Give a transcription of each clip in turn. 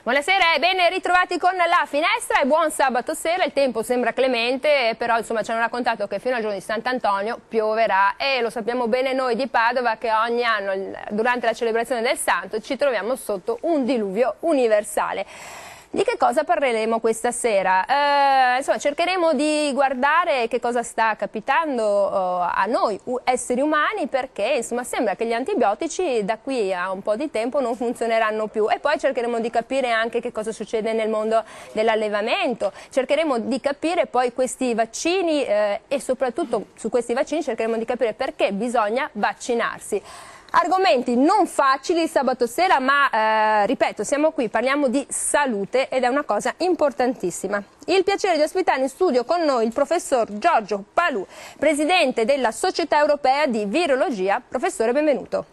Buonasera e ben ritrovati con La Finestra e buon sabato sera. Il tempo sembra clemente, però insomma ci hanno raccontato che fino al giorno di Sant'Antonio pioverà e lo sappiamo bene noi di Padova che ogni anno durante la celebrazione del Santo ci troviamo sotto un diluvio universale. Di che cosa parleremo questa sera? Insomma, cercheremo di guardare che cosa sta capitando a noi esseri umani, perché insomma sembra che gli antibiotici da qui a un po' di tempo non funzioneranno più, e poi cercheremo di capire anche che cosa succede nel mondo dell'allevamento, cercheremo di capire poi questi vaccini e soprattutto su questi vaccini cercheremo di capire perché bisogna vaccinarsi. Argomenti non facili sabato sera, ma ripeto, siamo qui, parliamo di salute ed è una cosa importantissima. Il piacere di ospitare in studio con noi il professor Giorgio Palù, presidente della Società Europea di Virologia. Professore, benvenuto.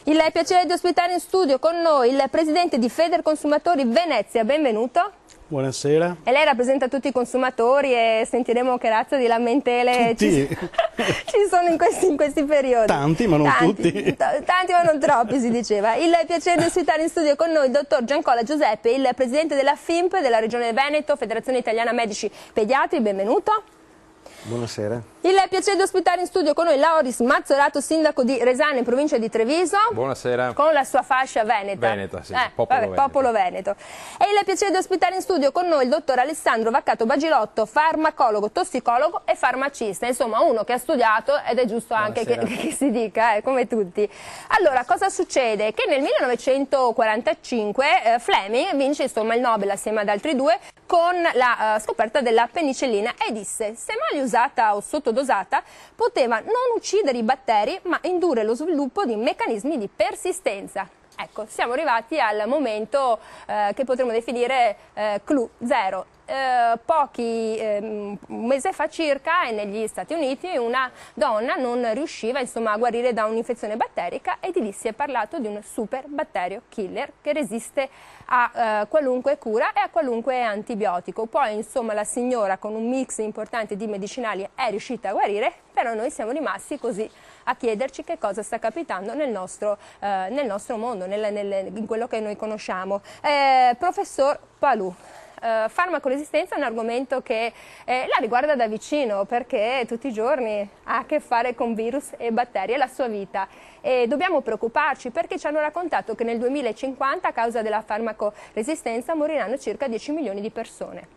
Il piacere di ospitare in studio con noi il presidente di Federconsumatori Venezia, benvenuto. Buonasera. E lei rappresenta tutti i consumatori e sentiremo che razza di lamentele ci sono in questi periodi. Tanti, ma non tutti. Tanti, ma non troppi, si diceva. Il piacere di ospitare in studio con noi il dottor Giancola Giuseppe, il presidente della FIMP della Regione Veneto, Federazione Italiana Medici Pediatri, benvenuto. Buonasera. Il piacere di ospitare in studio con noi Lauris Mazzorato, sindaco di Resano in provincia di Treviso. Buonasera. Con la sua fascia veneta. Veneta, sì, Veneto. Popolo Veneto. E il piacere di ospitare in studio con noi il dottor Alessandro Vaccato Bagilotto, farmacologo, tossicologo e farmacista. Insomma, uno che ha studiato ed è giusto anche che si dica, come tutti. Allora, cosa succede? Che nel 1945 Fleming vince insomma il Nobel assieme ad altri due con la scoperta della penicillina e disse: se male usata o sottodosata poteva non uccidere i batteri ma indurre lo sviluppo di meccanismi di persistenza. Ecco, siamo arrivati al momento che potremmo definire clou zero. Un mese fa circa negli Stati Uniti una donna non riusciva insomma a guarire da un'infezione batterica e di lì si è parlato di un super batterio killer che resiste a qualunque cura e a qualunque antibiotico. Poi insomma la signora con un mix importante di medicinali è riuscita a guarire, però noi siamo rimasti così a chiederci che cosa sta capitando nel nostro mondo, in quello che noi conosciamo. Professor Palù, farmacoresistenza è un argomento che la riguarda da vicino perché tutti i giorni ha a che fare con virus e batteri, è la sua vita e dobbiamo preoccuparci perché ci hanno raccontato che nel 2050 a causa della farmacoresistenza moriranno circa 10 milioni di persone.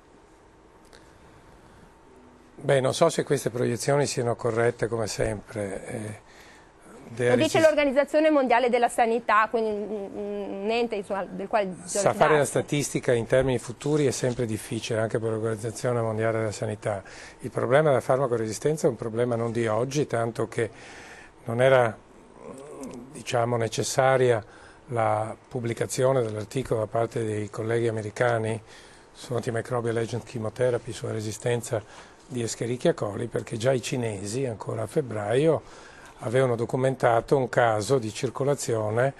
Beh, non so se queste proiezioni siano corrette come sempre. Lo dice l'Organizzazione Mondiale della Sanità, quindi un ente insomma, del quale sa fare la statistica in termini futuri è sempre difficile anche per l'Organizzazione Mondiale della Sanità. Il problema della farmacoresistenza è un problema non di oggi, tanto che non era diciamo, necessaria la pubblicazione dell'articolo da parte dei colleghi americani su Antimicrobial Agent Chemotherapy sulla resistenza di Escherichia coli, perché già i cinesi ancora a febbraio avevano documentato un caso di circolazione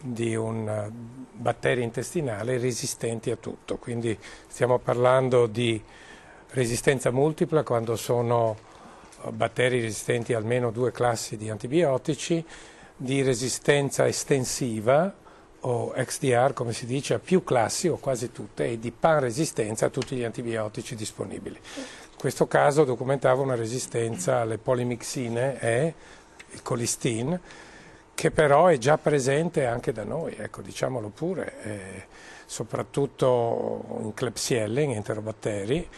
di un batterio intestinale resistenti a tutto, quindi stiamo parlando di resistenza multipla quando sono batteri resistenti a almeno 2 classi di antibiotici, di resistenza estensiva o XDR come si dice a più classi o quasi tutte e di panresistenza a tutti gli antibiotici disponibili. In questo caso documentava una resistenza alle polimixine e il colistin, che però è già presente anche da noi, ecco, diciamolo pure, soprattutto in Klebsiella, in enterobatteri,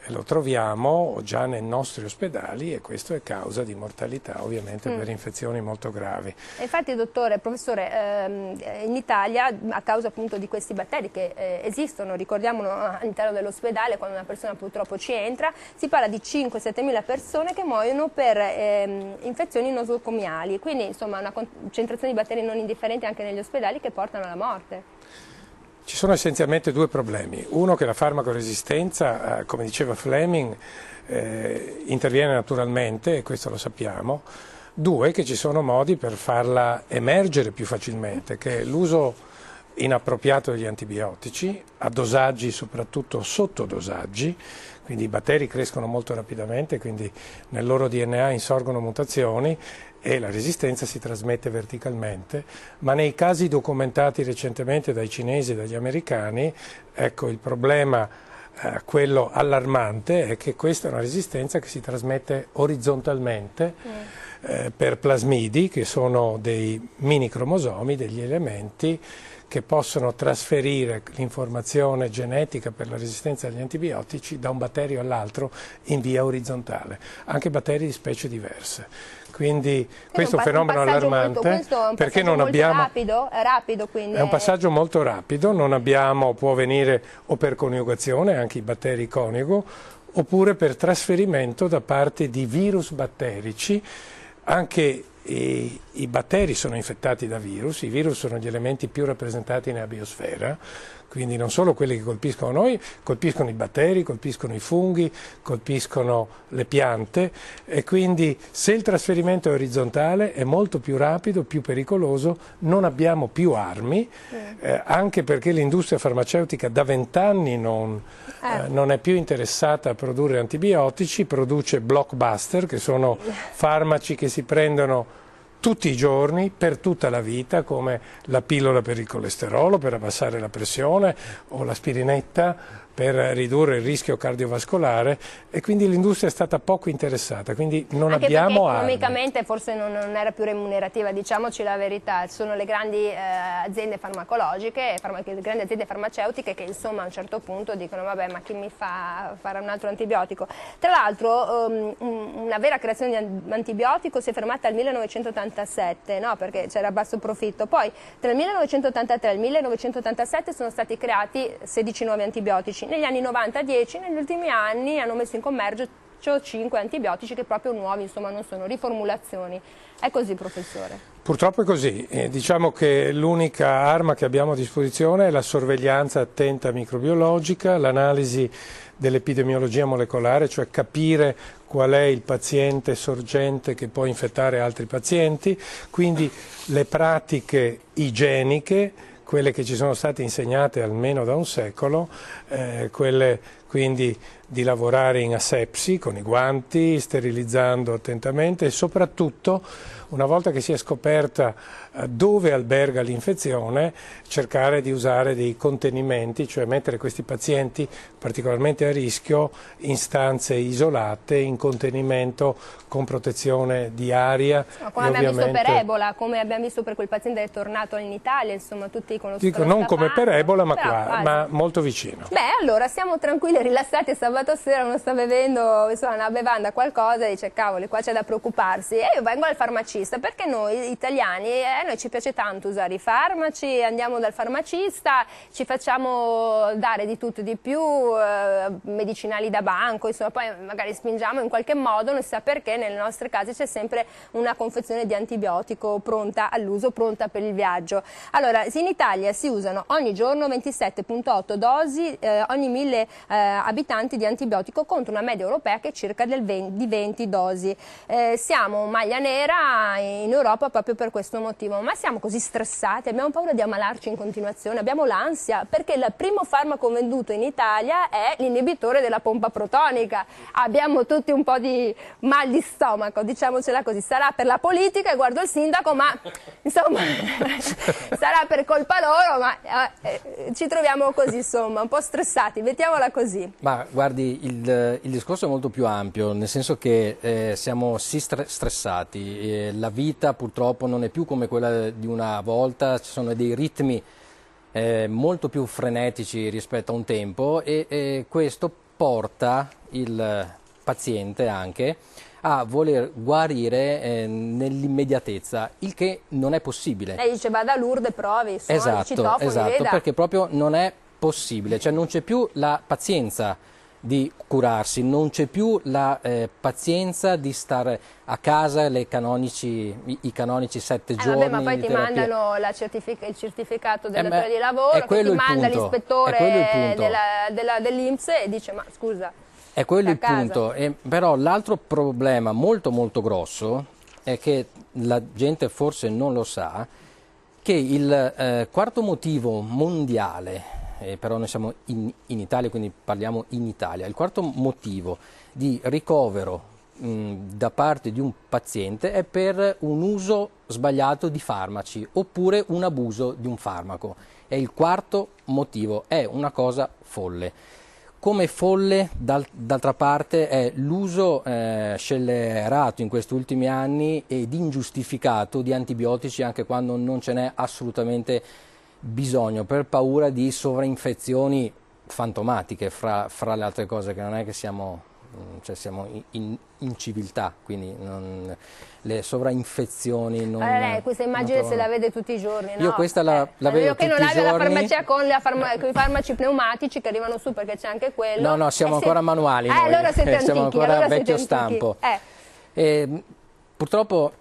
lo troviamo già nei nostri ospedali e questo è causa di mortalità ovviamente per infezioni molto gravi. E infatti professore, in Italia a causa appunto di questi batteri che esistono, ricordiamolo all'interno dell'ospedale quando una persona purtroppo ci entra, si parla di 5-7 mila persone che muoiono per infezioni nosocomiali, quindi insomma una concentrazione di batteri non indifferenti anche negli ospedali che portano alla morte. Ci sono essenzialmente 2 problemi. Uno che la farmacoresistenza, come diceva Fleming, interviene naturalmente, e questo lo sappiamo. 2, che ci sono modi per farla emergere più facilmente, che l'uso inappropriato degli antibiotici, a dosaggi soprattutto sottodosaggi, quindi i batteri crescono molto rapidamente, quindi nel loro DNA insorgono mutazioni e la resistenza si trasmette verticalmente, ma nei casi documentati recentemente dai cinesi e dagli americani, ecco, il problema, quello allarmante, è che questa è una resistenza che si trasmette orizzontalmente per plasmidi, che sono dei mini cromosomi, degli elementi che possono trasferire l'informazione genetica per la resistenza agli antibiotici da un batterio all'altro in via orizzontale, anche batteri di specie diverse. Quindi questo è un fenomeno allarmante, perché non abbiamo... rapido, quindi è un passaggio molto rapido, non abbiamo, può avvenire o per coniugazione, anche i batteri coniugo, oppure per trasferimento da parte di virus batterici. Anche i batteri sono infettati da virus, i virus sono gli elementi più rappresentati nella biosfera, quindi non solo quelli che colpiscono noi, colpiscono i batteri, colpiscono i funghi, colpiscono le piante, e quindi se il trasferimento è orizzontale è molto più rapido, più pericoloso, non abbiamo più armi, anche perché l'industria farmaceutica da 20 anni non è più interessata a produrre antibiotici, produce blockbuster, che sono farmaci che si prendono tutti i giorni, per tutta la vita, come la pillola per il colesterolo, per abbassare la pressione, o l'aspirinetta per ridurre il rischio cardiovascolare, e quindi l'industria è stata poco interessata, quindi non anche abbiamo perché economicamente forse non era più remunerativa, diciamoci la verità, sono le grandi aziende farmacologiche, le grandi aziende farmaceutiche che insomma a un certo punto dicono vabbè, ma chi mi fa fare un altro antibiotico? Tra l'altro una vera creazione di antibiotico si è fermata al 1987, no? Perché c'era basso profitto, poi tra il 1983 e il 1987 sono stati creati 16 nuovi antibiotici. Negli anni 90, 10, negli ultimi anni hanno messo in commercio 5 antibiotici che proprio nuovi, insomma non sono riformulazioni. È così, professore? Purtroppo è così, diciamo che l'unica arma che abbiamo a disposizione è la sorveglianza attenta microbiologica, l'analisi dell'epidemiologia molecolare, cioè capire qual è il paziente sorgente che può infettare altri pazienti, quindi le pratiche igieniche, quelle che ci sono state insegnate almeno da un secolo, quelle quindi di lavorare in asepsi con i guanti, sterilizzando attentamente, e soprattutto una volta che si è scoperta dove alberga l'infezione, cercare di usare dei contenimenti, cioè mettere questi pazienti particolarmente a rischio in stanze isolate, in contenimento con protezione di aria. Come abbiamo visto per Ebola, come abbiamo visto per quel paziente che è tornato in Italia, insomma tutti conoscono. Dico, non come per Ebola, ma molto vicino. Beh, allora siamo tranquilli, rilassati, sabato sera uno sta bevendo insomma, una bevanda, qualcosa, e dice cavoli, qua c'è da preoccuparsi. E io vengo al farmacista, perché noi italiani, noi ci piace tanto usare i farmaci, andiamo dal farmacista, ci facciamo dare di tutto e di più, medicinali da banco, insomma poi magari spingiamo in qualche modo, non si sa perché, nelle nostre case c'è sempre una confezione di antibiotico pronta all'uso, pronta per il viaggio. Allora, in Italia si usano ogni giorno 27,8 dosi ogni 1000 abitanti di antibiotico, contro una media europea che è circa di 20 dosi. Siamo maglia nera in Europa proprio per questo motivo, ma siamo così stressati, abbiamo paura di ammalarci in continuazione, abbiamo l'ansia, perché il primo farmaco venduto in Italia è l'inibitore della pompa protonica, abbiamo tutti un po' di mal di stomaco, diciamocela così, sarà per la politica, e guardo il sindaco, ma insomma sarà per colpa loro, ma ci troviamo così, insomma, un po' stressati, mettiamola così. Ma guardi, il discorso è molto più ampio, nel senso che siamo sì stressati, la vita purtroppo non è più come quella di una volta, ci sono dei ritmi molto più frenetici rispetto a un tempo, e questo porta il paziente anche a voler guarire nell'immediatezza, il che non è possibile. Lei dice vada a Lourdes, provi, suoni, citofoni, veda. Perché proprio non è possibile, cioè non c'è più la pazienza di curarsi, non c'è più la pazienza di stare a casa, i canonici 7 giorni. Vabbè, ma poi ti mandano il certificato del datore di lavoro, che ti manda l'ispettore dell'INPS e dice ma scusa. È quello il punto, però l'altro problema molto molto grosso è che la gente forse non lo sa, che il quarto motivo mondiale, però noi siamo in Italia, quindi parliamo in Italia, il quarto motivo di ricovero da parte di un paziente è per un uso sbagliato di farmaci oppure un abuso di un farmaco. È il quarto motivo, è una cosa folle. Come folle, d'altra parte, è l'uso scellerato in questi ultimi anni ed ingiustificato di antibiotici anche quando non ce n'è assolutamente bisogno, per paura di sovrainfezioni fantomatiche, fra le altre cose, che non è che siamo in civiltà, quindi le sovrainfezioni non... lei questa immagine se la vede tutti i giorni, no? Io questa la vedo io che tutti non i abbia la giorni. farmacia con i farmaci pneumatici che arrivano su, perché c'è anche quello. No, siamo ancora manuali noi. Allora siete antichi, siamo ancora allora vecchio siete stampo. Purtroppo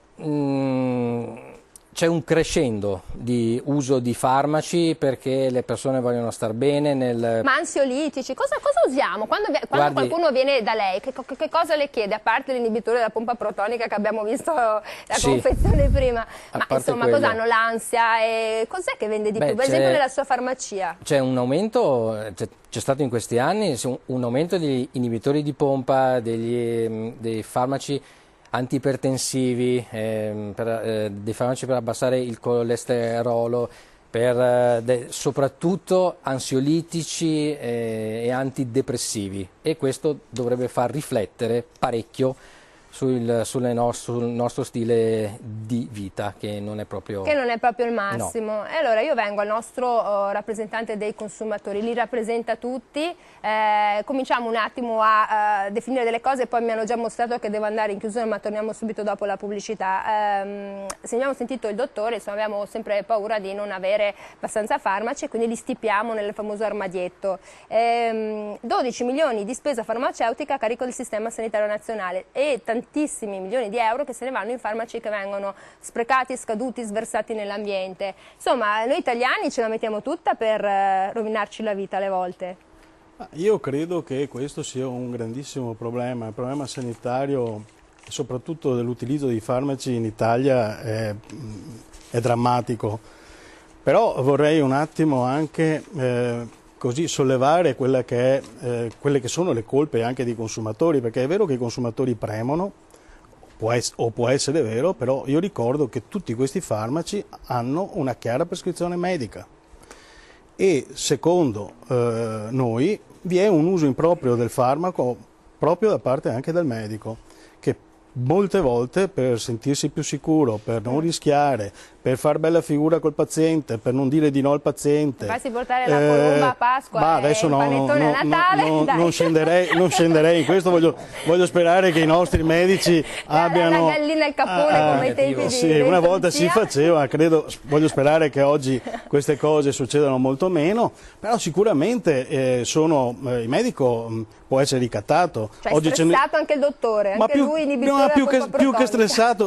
c'è un crescendo di uso di farmaci perché le persone vogliono star bene Ma ansiolitici, cosa usiamo? Quando Guardi, qualcuno viene da lei, che cosa le chiede? A parte l'inibitore della pompa protonica che abbiamo visto la confezione prima, ma insomma cosa hanno? L'ansia? E cos'è che vende di più? Per esempio nella sua farmacia? C'è un aumento, c'è stato in questi anni un aumento degli inibitori di pompa, dei farmaci antiipertensivi, dei farmaci per abbassare il colesterolo, soprattutto ansiolitici e antidepressivi, e questo dovrebbe far riflettere parecchio sul nostro stile di vita, che non è proprio il massimo. No. E allora io vengo al nostro rappresentante dei consumatori, li rappresenta tutti, cominciamo un attimo a definire delle cose, poi mi hanno già mostrato che devo andare in chiusura, ma torniamo subito dopo la pubblicità. Se abbiamo sentito il dottore, insomma, abbiamo sempre paura di non avere abbastanza farmaci, e quindi li stipiamo nel famoso armadietto. 12 milioni di spesa farmaceutica a carico del sistema sanitario nazionale e tantissimi milioni di euro che se ne vanno in farmaci che vengono sprecati, scaduti, sversati nell'ambiente. Insomma, noi italiani ce la mettiamo tutta per rovinarci la vita alle volte. Io credo che questo sia un grandissimo problema, il problema sanitario, soprattutto dell'utilizzo di farmaci in Italia è drammatico. Però vorrei un attimo anche così sollevare quelle che sono le colpe anche dei consumatori, perché è vero che i consumatori premono, può essere vero, però io ricordo che tutti questi farmaci hanno una chiara prescrizione medica e secondo noi vi è un uso improprio del farmaco proprio da parte anche del medico, che molte volte per sentirsi più sicuro, per non rischiare, per far bella figura col paziente, per non dire di no al paziente. Farsi portare la colomba a Pasqua e il panettone a Natale. Non scenderei in questo, voglio sperare che i nostri medici abbiano... La gallina e il cappone come i tempi sì, di una volta si faceva, voglio sperare che oggi queste cose succedano molto meno, però sicuramente il medico può essere ricattato. Cioè oggi stressato anche il dottore, anche lui inibitore della pompa protonica.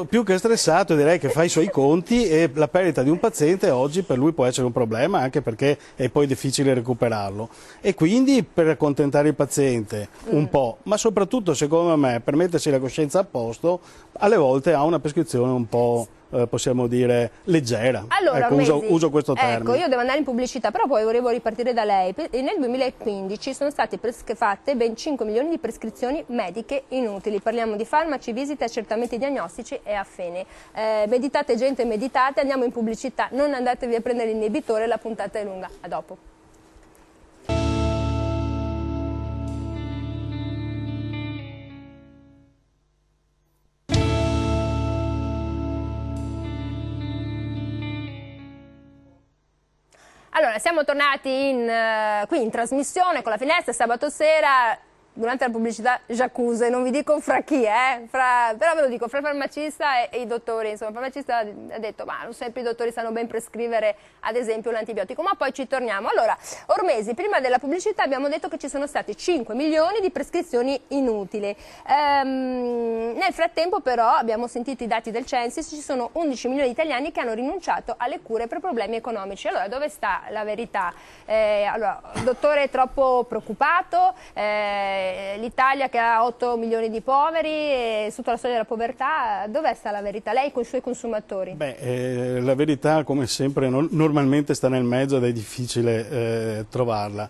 Più che stressato, direi che fa i suoi conti, e la perdita di un paziente oggi per lui può essere un problema, anche perché è poi difficile recuperarlo, e quindi per accontentare il paziente un po', ma soprattutto secondo me per mettersi la coscienza a posto, alle volte ha una prescrizione un po' possiamo dire leggera. Allora, ecco, uso questo termine. Ecco, io devo andare in pubblicità, però poi volevo ripartire da lei. Nel 2015 sono state fatte ben 5 milioni di prescrizioni mediche inutili. Parliamo di farmaci, visite, accertamenti diagnostici e affini. Meditate gente, meditate, andiamo in pubblicità, non andatevi a prendere l'inibitore, la puntata è lunga. A dopo. Allora, siamo tornati qui in trasmissione con La Finestra sabato sera. Durante la pubblicità j'accuse, non vi dico fra chi, però ve lo dico, fra il farmacista e i dottori. Insomma, il farmacista ha detto, ma non sempre i dottori sanno ben prescrivere ad esempio l'antibiotico, ma poi ci torniamo. Allora, Ormesi, prima della pubblicità abbiamo detto che ci sono stati 5 milioni di prescrizioni inutili. Nel frattempo però abbiamo sentito i dati del Censis, ci sono 11 milioni di italiani che hanno rinunciato alle cure per problemi economici. Allora, dove sta la verità? Allora, il dottore è troppo preoccupato, l'Italia che ha 8 milioni di poveri e sotto la soglia della povertà, dove sta la verità? Lei con i suoi consumatori? La verità, come sempre, normalmente sta nel mezzo ed è difficile trovarla.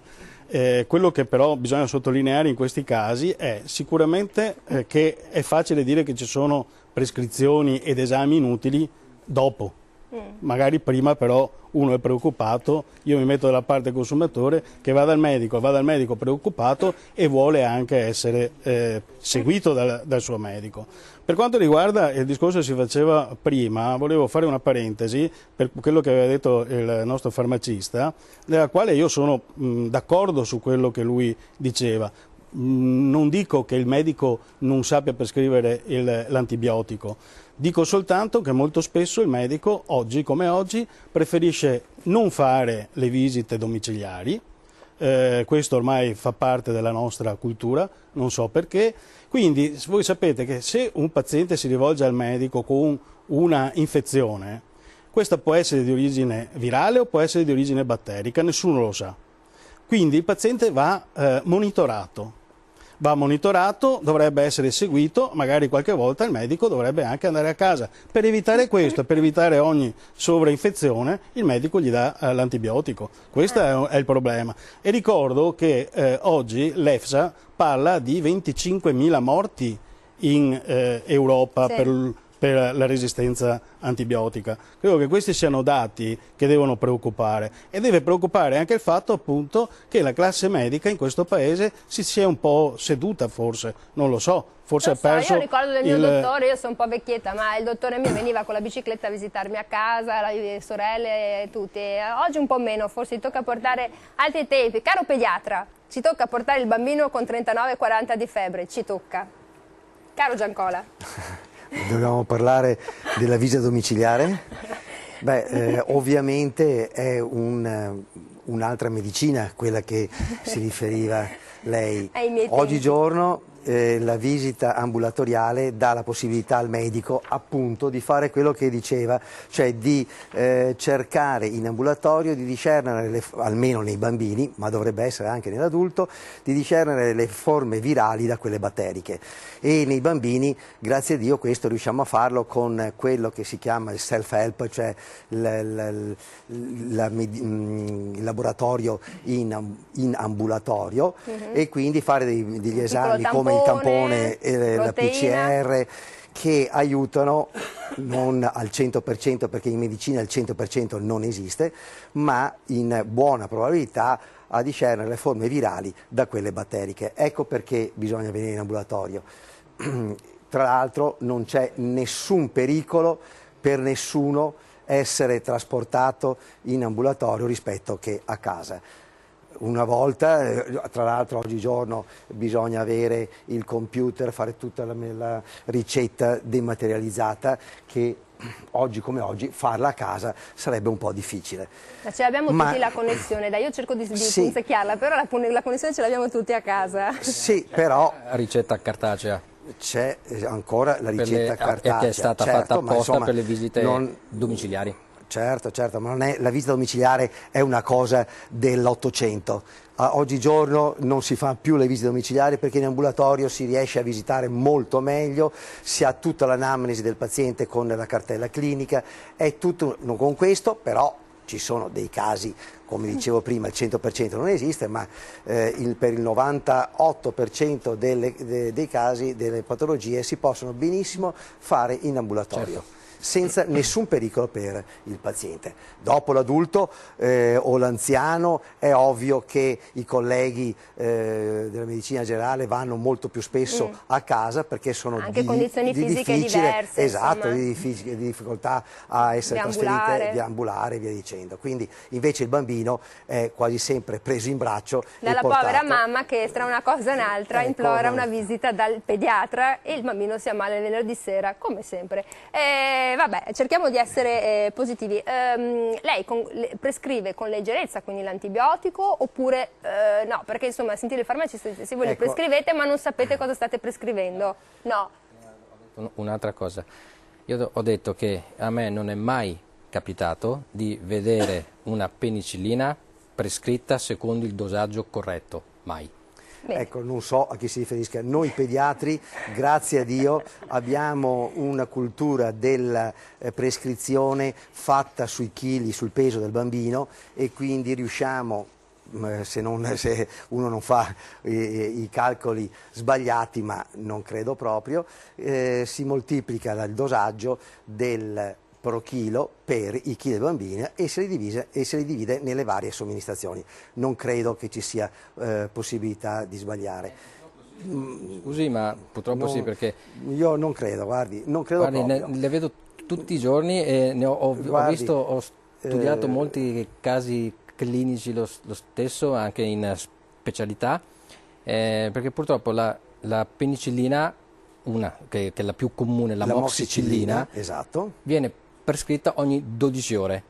Quello che però bisogna sottolineare in questi casi è sicuramente che è facile dire che ci sono prescrizioni ed esami inutili dopo. Magari prima però uno è preoccupato, io mi metto dalla parte del consumatore che va dal medico preoccupato e vuole anche essere seguito dal suo medico. Per quanto riguarda il discorso che si faceva prima, volevo fare una parentesi per quello che aveva detto il nostro farmacista, nella quale io sono d'accordo su quello che lui diceva. Non dico che il medico non sappia prescrivere l'antibiotico, dico soltanto che molto spesso il medico, oggi come oggi, preferisce non fare le visite domiciliari, questo ormai fa parte della nostra cultura, non so perché, quindi voi sapete che se un paziente si rivolge al medico con una infezione, questa può essere di origine virale o può essere di origine batterica, nessuno lo sa. Quindi il paziente va monitorato. Dovrebbe essere seguito, magari qualche volta il medico dovrebbe anche andare a casa. Per evitare questo, per evitare ogni sovrainfezione, il medico gli dà l'antibiotico. Questo è il problema. E ricordo che oggi l'EFSA parla di 25.000 morti in Europa per la resistenza antibiotica. Credo che questi siano dati che devono preoccupare e deve preoccupare anche il fatto appunto che la classe medica in questo paese si sia un po' seduta forse, non lo so, forse ha perso. Io ricordo del mio dottore, io sono un po' vecchietta, ma il dottore mio veniva con la bicicletta a visitarmi a casa, le sorelle e tutti. Oggi un po' meno, forse ti tocca portare altri tempi. Caro pediatra, ci tocca portare il bambino con 39-40 di febbre, ci tocca. Caro Giancola. Dobbiamo parlare della visita domiciliare? Ovviamente è un'altra medicina quella che si riferiva lei. Oggigiorno la visita ambulatoriale dà la possibilità al medico appunto di fare quello che diceva, cioè di cercare in ambulatorio di discernere, almeno nei bambini, ma dovrebbe essere anche nell'adulto, di discernere le forme virali da quelle batteriche. E nei bambini, grazie a Dio, questo riusciamo a farlo con quello che si chiama il self-help, cioè il laboratorio in ambulatorio, e quindi fare degli esami come il tampone e la PCR, che aiutano non al 100%, perché in medicina il 100% non esiste, ma in buona probabilità a discernere le forme virali da quelle batteriche. Ecco perché bisogna venire in ambulatorio. Tra l'altro non c'è nessun pericolo per nessuno essere trasportato in ambulatorio rispetto che a casa. Una volta, tra l'altro oggigiorno bisogna avere il computer, fare tutta la ricetta dematerializzata, che oggi come oggi farla a casa sarebbe un po' difficile. Ma ce l'abbiamo tutti la connessione, dai, io cerco di punzecchiarla, però la connessione ce l'abbiamo tutti a casa. Sì, però... Ricetta cartacea. C'è ancora la ricetta cartacea. Che è stata fatta apposta per le visite domiciliari. Certo, ma non è, la visita domiciliare è una cosa dell'800. Oggigiorno non si fa più le visite domiciliari perché in ambulatorio si riesce a visitare molto meglio, si ha tutta l'anamnesi del paziente con la cartella clinica, è tutto con questo, però ci sono dei casi, come dicevo prima, il 100% non esiste, ma per il 98% dei casi, delle patologie, si possono benissimo fare in ambulatorio. Certo. Senza nessun pericolo per il paziente. Dopo l'adulto o l'anziano è ovvio che i colleghi della medicina generale vanno molto più spesso a casa, perché sono anche condizioni fisiche diverse. Esatto, di difficoltà a essere trasferite, di ambulare e via dicendo. Quindi invece il bambino è quasi sempre preso in braccio dalla e portato. Povera mamma che tra una cosa e un'altra implora una visita dal pediatra e il bambino si ammala il venerdì sera, come sempre. Vabbè, cerchiamo di essere positivi. Lei prescrive con leggerezza quindi l'antibiotico oppure no? Perché insomma sentire il farmacista, se voi le prescrivete ma non sapete cosa state prescrivendo. No. Un'altra cosa, io ho detto che a me non è mai capitato di vedere una penicillina prescritta secondo il dosaggio corretto, mai. Bene. Ecco, non so a chi si riferisca. Noi pediatri, grazie a Dio, abbiamo una cultura della prescrizione fatta sui chili, sul peso del bambino, e quindi riusciamo, se uno non fa i calcoli sbagliati, ma non credo proprio, si moltiplica il dosaggio del pro chilo per i chili del bambino e se li divide nelle varie somministrazioni. Non credo che ci sia possibilità di sbagliare. Scusi, ma purtroppo sì, perché io non credo, non credo proprio. Le vedo tutti i giorni e ho studiato molti casi clinici lo stesso, anche in specialità, perché purtroppo la penicillina, che è la più comune, l'amoxicillina, esatto, viene prescritta ogni 12 ore.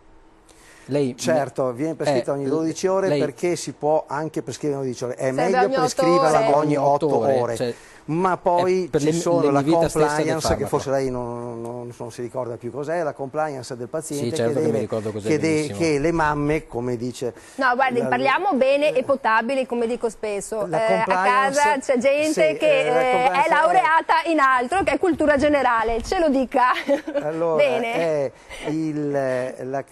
Certo, viene prescritta ogni 12 ore perché si può anche prescrivere ogni 12 ore. È meglio ogni prescriverla ogni 8 ore. ore. Cioè, ma poi ci sono la compliance, che forse lei non si ricorda più cos'è, la compliance del paziente, sì, certo, che le mamme, come dice... No, guardi, parliamo bene e potabili, come dico spesso. A casa c'è gente che è laureata in altro, che è cultura generale, ce lo dica. Allora, bene. è la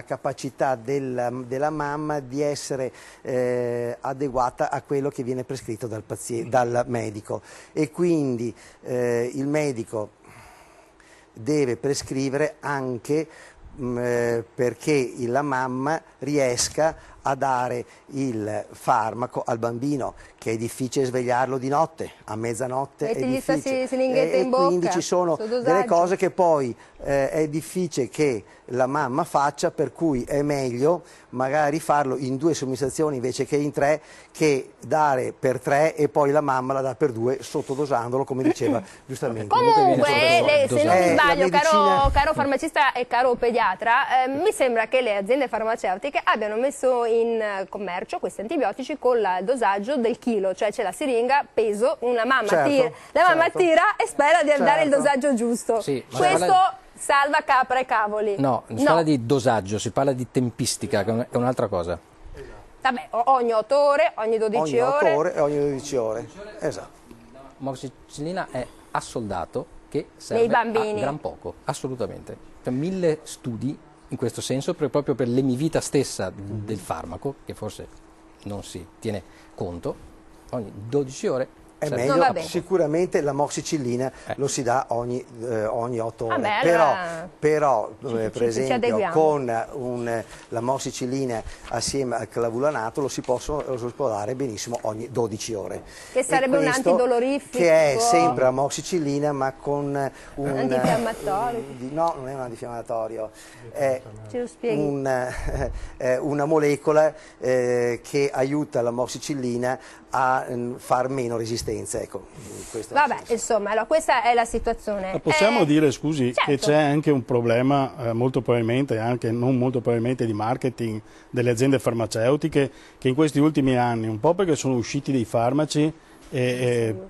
capacità della mamma di essere adeguata a quello che viene prescritto dal medico, e quindi il medico deve prescrivere anche perché la mamma riesca a dare il farmaco al bambino, che è difficile svegliarlo di notte, a mezzanotte è difficile, in bocca, quindi ci sono delle cose che poi è difficile che la mamma faccia, per cui è meglio magari farlo in 2 somministrazioni invece che in 3, che dare per 3 e poi la mamma la dà per 2 sottodosandolo, come diceva giustamente. Comunque, se non mi sbaglio, medicina... caro farmacista e caro pediatra, mi sembra che le aziende farmaceutiche abbiano messo in commercio questi antibiotici con il dosaggio del chilo, cioè c'è la siringa, peso, una mamma tira e spera di dare il dosaggio giusto. Sì, questo salva capra e cavoli. No, si parla di dosaggio, si parla di tempistica, che è un'altra cosa. Vabbè, ogni 8 ore, ogni 12 ore. Ogni 8 ore e ogni 12 ore, esatto. L'amoxicillina è assoldato che serve nei bambini a gran poco, assolutamente. C'è 1000 studi in questo senso, proprio per l'emivita stessa del farmaco, che forse non si tiene conto, ogni 12 ore. È meglio, sicuramente l'amoxicillina lo si dà ogni 8 ore, però per esempio con l'amoxicillina assieme al clavulanato lo si può dare benissimo ogni 12 ore. Che sarebbe un antidolorifico? Che è sempre amoxicillina, ma con un antinfiammatorio? No, non è un antinfiammatorio, è una molecola che aiuta l'amoxicillina a far meno resistenza, ecco. Vabbè, insomma, allora questa è la situazione. Possiamo dire, scusi, certo, che c'è anche un problema molto probabilmente, anche non molto probabilmente, di marketing delle aziende farmaceutiche, che in questi ultimi anni, un po' perché sono usciti dei farmaci,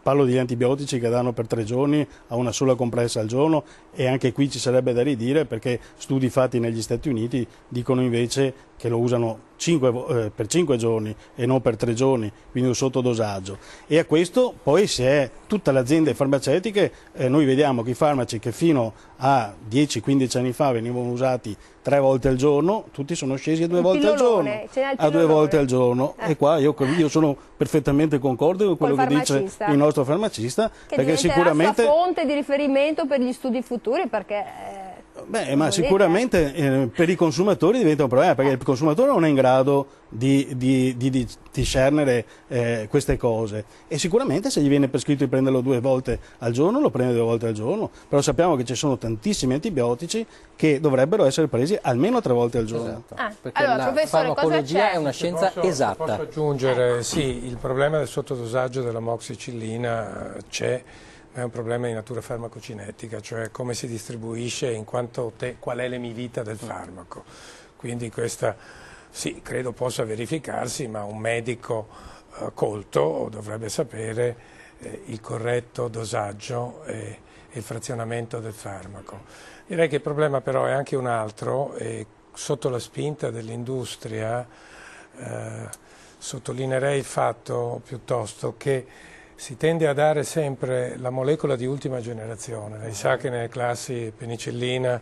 parlo di antibiotici che danno per 3 giorni a una sola compressa al giorno, e anche qui ci sarebbe da ridire, perché studi fatti negli Stati Uniti dicono invece che lo usano per 5 giorni e non per 3 giorni, quindi un sottodosaggio. E a questo poi tutte le aziende farmaceutiche, noi vediamo che i farmaci che fino a 10-15 anni fa venivano usati 3 volte al giorno, tutti sono scesi a 2 volte al giorno, a 2 volte al giorno. E qua io sono perfettamente concorde con quello che dice il nostro farmacista, che perché sicuramente la fonte di riferimento per gli studi futuri, perché ma sicuramente per i consumatori diventa un problema, perché il consumatore non è in grado di discernere queste cose, e sicuramente se gli viene prescritto di prenderlo 2 volte al giorno lo prende 2 volte al giorno, però sappiamo che ci sono tantissimi antibiotici che dovrebbero essere presi almeno 3 volte al giorno. Esatto. Perché la farmacologia è una scienza esatta. Posso aggiungere, sì, il problema del sottodosaggio dell'amoxicillina c'è. È un problema di natura farmacocinetica, cioè come si distribuisce in quanto qual è l'emivita del farmaco. Quindi questa sì, credo possa verificarsi, ma un medico colto dovrebbe sapere il corretto dosaggio e il frazionamento del farmaco. Direi che il problema però è anche un altro, e sotto la spinta dell'industria sottolineerei il fatto piuttosto che si tende a dare sempre la molecola di ultima generazione. Lei sa che nelle classi penicillina,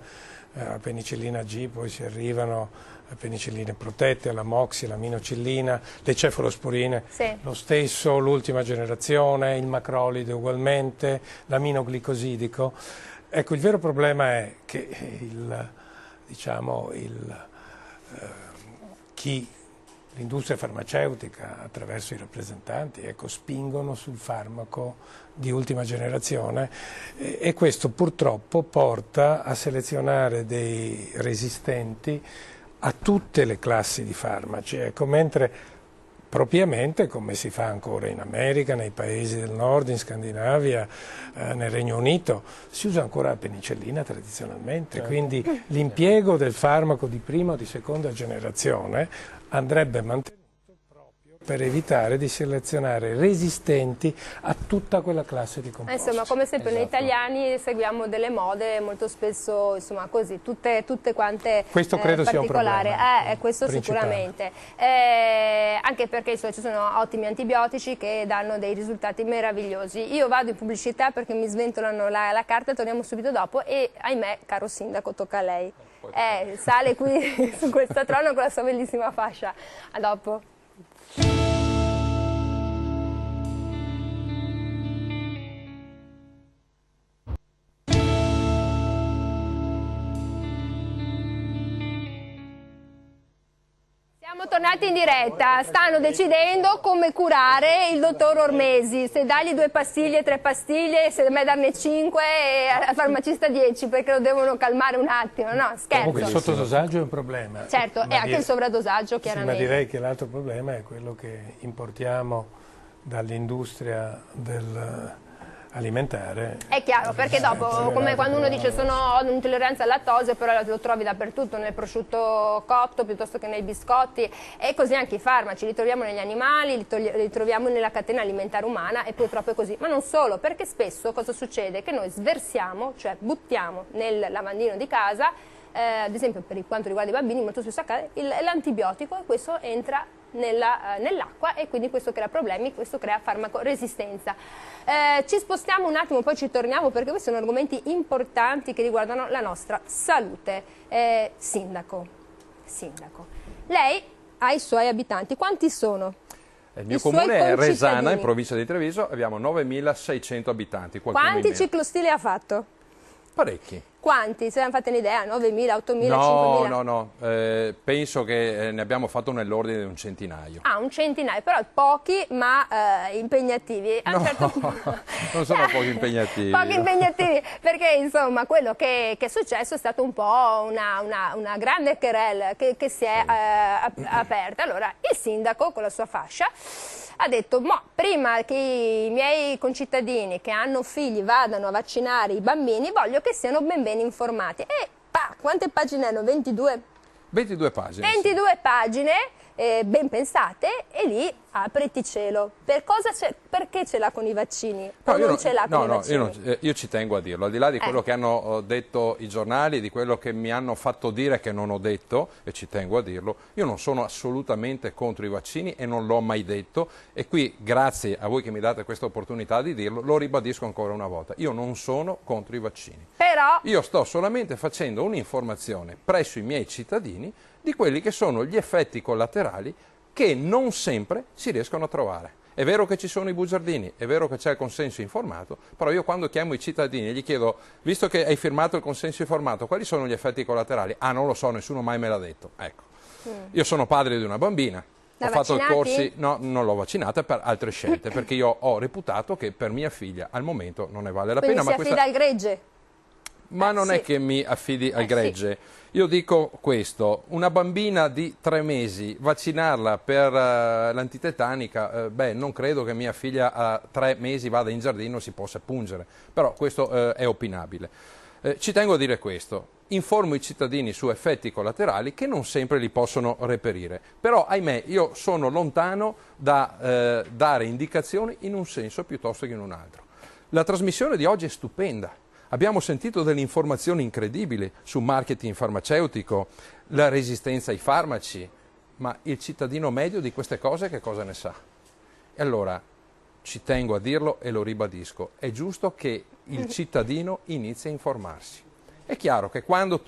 penicillina G, poi si arrivano a penicilline protette, alla moxi, l'aminocillina, le cefalosporine, sì. Lo stesso, l'ultima generazione, il macrolide ugualmente, l'aminoglicosidico. Ecco, il vero problema è che l'industria farmaceutica, attraverso i rappresentanti, ecco, spingono sul farmaco di ultima generazione e questo purtroppo porta a selezionare dei resistenti a tutte le classi di farmaci, ecco, mentre propriamente, come si fa ancora in America, nei paesi del nord, in Scandinavia, nel Regno Unito, si usa ancora la penicillina tradizionalmente, certo. Quindi l'impiego del farmaco di prima o di seconda generazione andrebbe mantenuto proprio per evitare di selezionare resistenti a tutta quella classe di composti. Insomma, come sempre noi italiani seguiamo delle mode molto spesso, insomma, così, tutte quante questo credo particolari. Sia un problema questo principale. Sicuramente. Anche perché insomma, ci sono ottimi antibiotici che danno dei risultati meravigliosi. Io vado in pubblicità perché mi sventolano la carta, torniamo subito dopo e ahimè, caro sindaco, tocca a lei. Sale qui su questo trono con la sua bellissima fascia. A dopo. Siamo tornati in diretta, stanno decidendo come curare il dottor Ormesi, se dargli 2 pastiglie, 3 pastiglie, se a me darne 5 e al farmacista 10 perché lo devono calmare un attimo, no scherzo. Comunque il sottodosaggio è un problema. Certo, e anche il sovradosaggio chiaramente. Sì, ma direi che l'altro problema è quello che importiamo dall'industria alimentare. È chiaro, perché dopo, come quando uno dice ho un'intolleranza al lattosio, però lo trovi dappertutto, nel prosciutto cotto piuttosto che nei biscotti, e così anche i farmaci, li troviamo negli animali, li troviamo nella catena alimentare umana e purtroppo è così. Ma non solo, perché spesso cosa succede? Che noi sversiamo, cioè buttiamo nel lavandino di casa, ad esempio per quanto riguarda i bambini, molto spesso accade l'antibiotico e questo entra nell'acqua e quindi questo crea problemi, questo crea farmacoresistenza. Ci spostiamo un attimo, poi ci torniamo perché questi sono argomenti importanti che riguardano la nostra salute. Sindaco, lei ha i suoi abitanti, quanti sono? Il mio comune è Resana, in provincia di Treviso, abbiamo 9.600 abitanti. Quanti ciclostili ha fatto? Parecchi. Quanti? Se ne hanno fatto un'idea? 9.000, 8.000, no, 5.000? No, penso che ne abbiamo fatto nell'ordine di un centinaio. Ah, un centinaio, però pochi ma impegnativi. No, non sono pochi impegnativi. Pochi impegnativi, perché insomma quello che è successo è stato un po' una grande querelle che si è aperta. Allora il sindaco con la sua fascia ha detto, prima che i miei concittadini che hanno figli vadano a vaccinare i bambini, voglio che siano ben informati. E quante pagine hanno? 22? 22 pagine. 22 sì. Pagine, ben pensate, e lì apriti cielo. Perché ce l'ha con i vaccini? O non ce l'ha con i vaccini? Io ci tengo a dirlo, al di là di quello che hanno detto i giornali, di quello che mi hanno fatto dire che non ho detto, e ci tengo a dirlo, io non sono assolutamente contro i vaccini e non l'ho mai detto, e qui grazie a voi che mi date questa opportunità di dirlo, lo ribadisco ancora una volta, io non sono contro i vaccini. Però io sto solamente facendo un'informazione presso i miei cittadini di quelli che sono gli effetti collaterali che non sempre si riescono a trovare. È vero che ci sono i bugiardini, è vero che c'è il consenso informato, però io quando chiamo i cittadini e gli chiedo, visto che hai firmato il consenso informato, quali sono gli effetti collaterali? Ah, non lo so, nessuno mai me l'ha detto. Ecco. Io sono padre di una bambina, ho fatto corsi, no, non l'ho vaccinata per altre scelte, perché io ho reputato che per mia figlia al momento non ne vale la pena. Quindi si affida al gregge? Ma non è che mi affidi al gregge. Io dico questo, una bambina di 3 mesi, vaccinarla per l'antitetanica, non credo che mia figlia a 3 mesi vada in giardino e si possa pungere, però questo è opinabile. Ci tengo a dire questo, informo i cittadini su effetti collaterali che non sempre li possono reperire, però ahimè io sono lontano da dare indicazioni in un senso piuttosto che in un altro. La trasmissione di oggi è stupenda. Abbiamo sentito delle informazioni incredibili su marketing farmaceutico, la resistenza ai farmaci, ma il cittadino medio di queste cose che cosa ne sa? E allora ci tengo a dirlo e lo ribadisco, è giusto che il cittadino inizi a informarsi. È chiaro che quando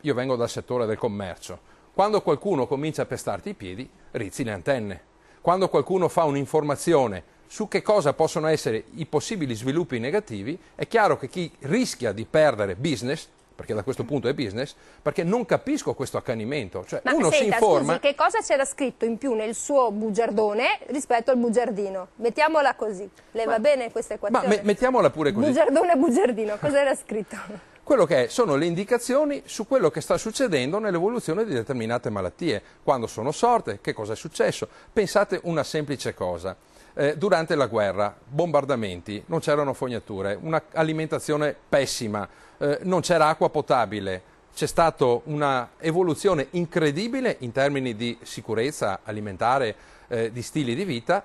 io vengo dal settore del commercio, quando qualcuno comincia a pestarti i piedi, rizzi le antenne. Quando qualcuno fa un'informazione su che cosa possono essere i possibili sviluppi negativi, è chiaro che chi rischia di perdere business, perché da questo punto è business, perché non capisco questo accanimento. Cioè, ma uno senta, si informa... scusi, che cosa c'era scritto in più nel suo bugiardone rispetto al bugiardino? Mettiamola così. Le va bene questa equazione? Ma mettiamola pure così. Bugiardone e bugiardino, cosa era scritto? Quello che sono le indicazioni su quello che sta succedendo nell'evoluzione di determinate malattie, quando sono sorte, che cosa è successo. Pensate una semplice cosa. Durante la guerra, bombardamenti, non c'erano fognature, un'alimentazione pessima, non c'era acqua potabile, c'è stata una evoluzione incredibile in termini di sicurezza alimentare, di stili di vita.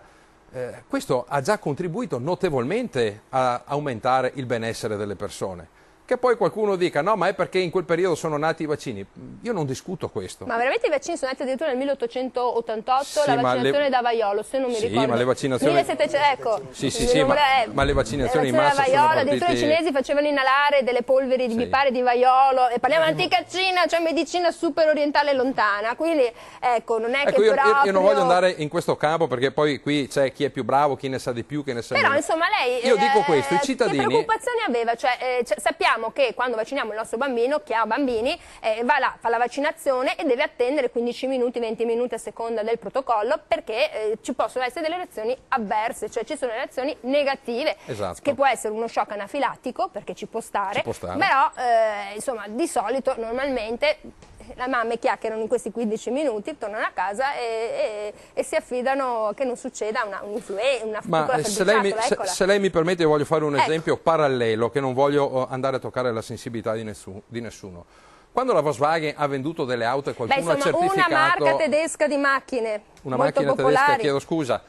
Questo ha già contribuito notevolmente a aumentare il benessere delle persone. Che poi qualcuno dica no, ma è perché in quel periodo sono nati i vaccini. Io non discuto questo. Ma veramente i vaccini sono nati addirittura nel 1888, sì, la vaccinazione da vaiolo, se non mi ricordo. Sì, ma le vaccinazioni... 1700, ecco. Sì, ma le vaccinazioni in massa da vaiolo, sono addirittura i cinesi facevano inalare delle polveri di, mi pare, di vaiolo, e parliamo di antica Cina, cioè medicina super orientale lontana, quindi ecco, non è che proprio... Io non voglio andare in questo campo perché poi qui c'è chi è più bravo, chi ne sa di più, chi ne sa meno. Però insomma lei... Io dico questo, i cittadini... Che preoccupazioni aveva? Cioè, sappiamo che quando vacciniamo il nostro bambino, chi ha bambini, va là, fa la vaccinazione e deve attendere 15 minuti, 20 minuti a seconda del protocollo, perché ci possono essere delle reazioni avverse, cioè ci sono reazioni negative, esatto, che può essere uno shock anafilattico, perché ci può stare. Però insomma di solito normalmente le mamme chiacchierano in questi 15 minuti, tornano a casa e si affidano che non succeda una Ma se lei mi permette, io voglio fare un esempio parallelo, che non voglio andare a toccare la sensibilità di nessuno. Quando la Volkswagen ha venduto delle auto e qualcuno ha certificato... una marca tedesca di macchine, una molto macchina popolari. Tedesca, chiedo scusa.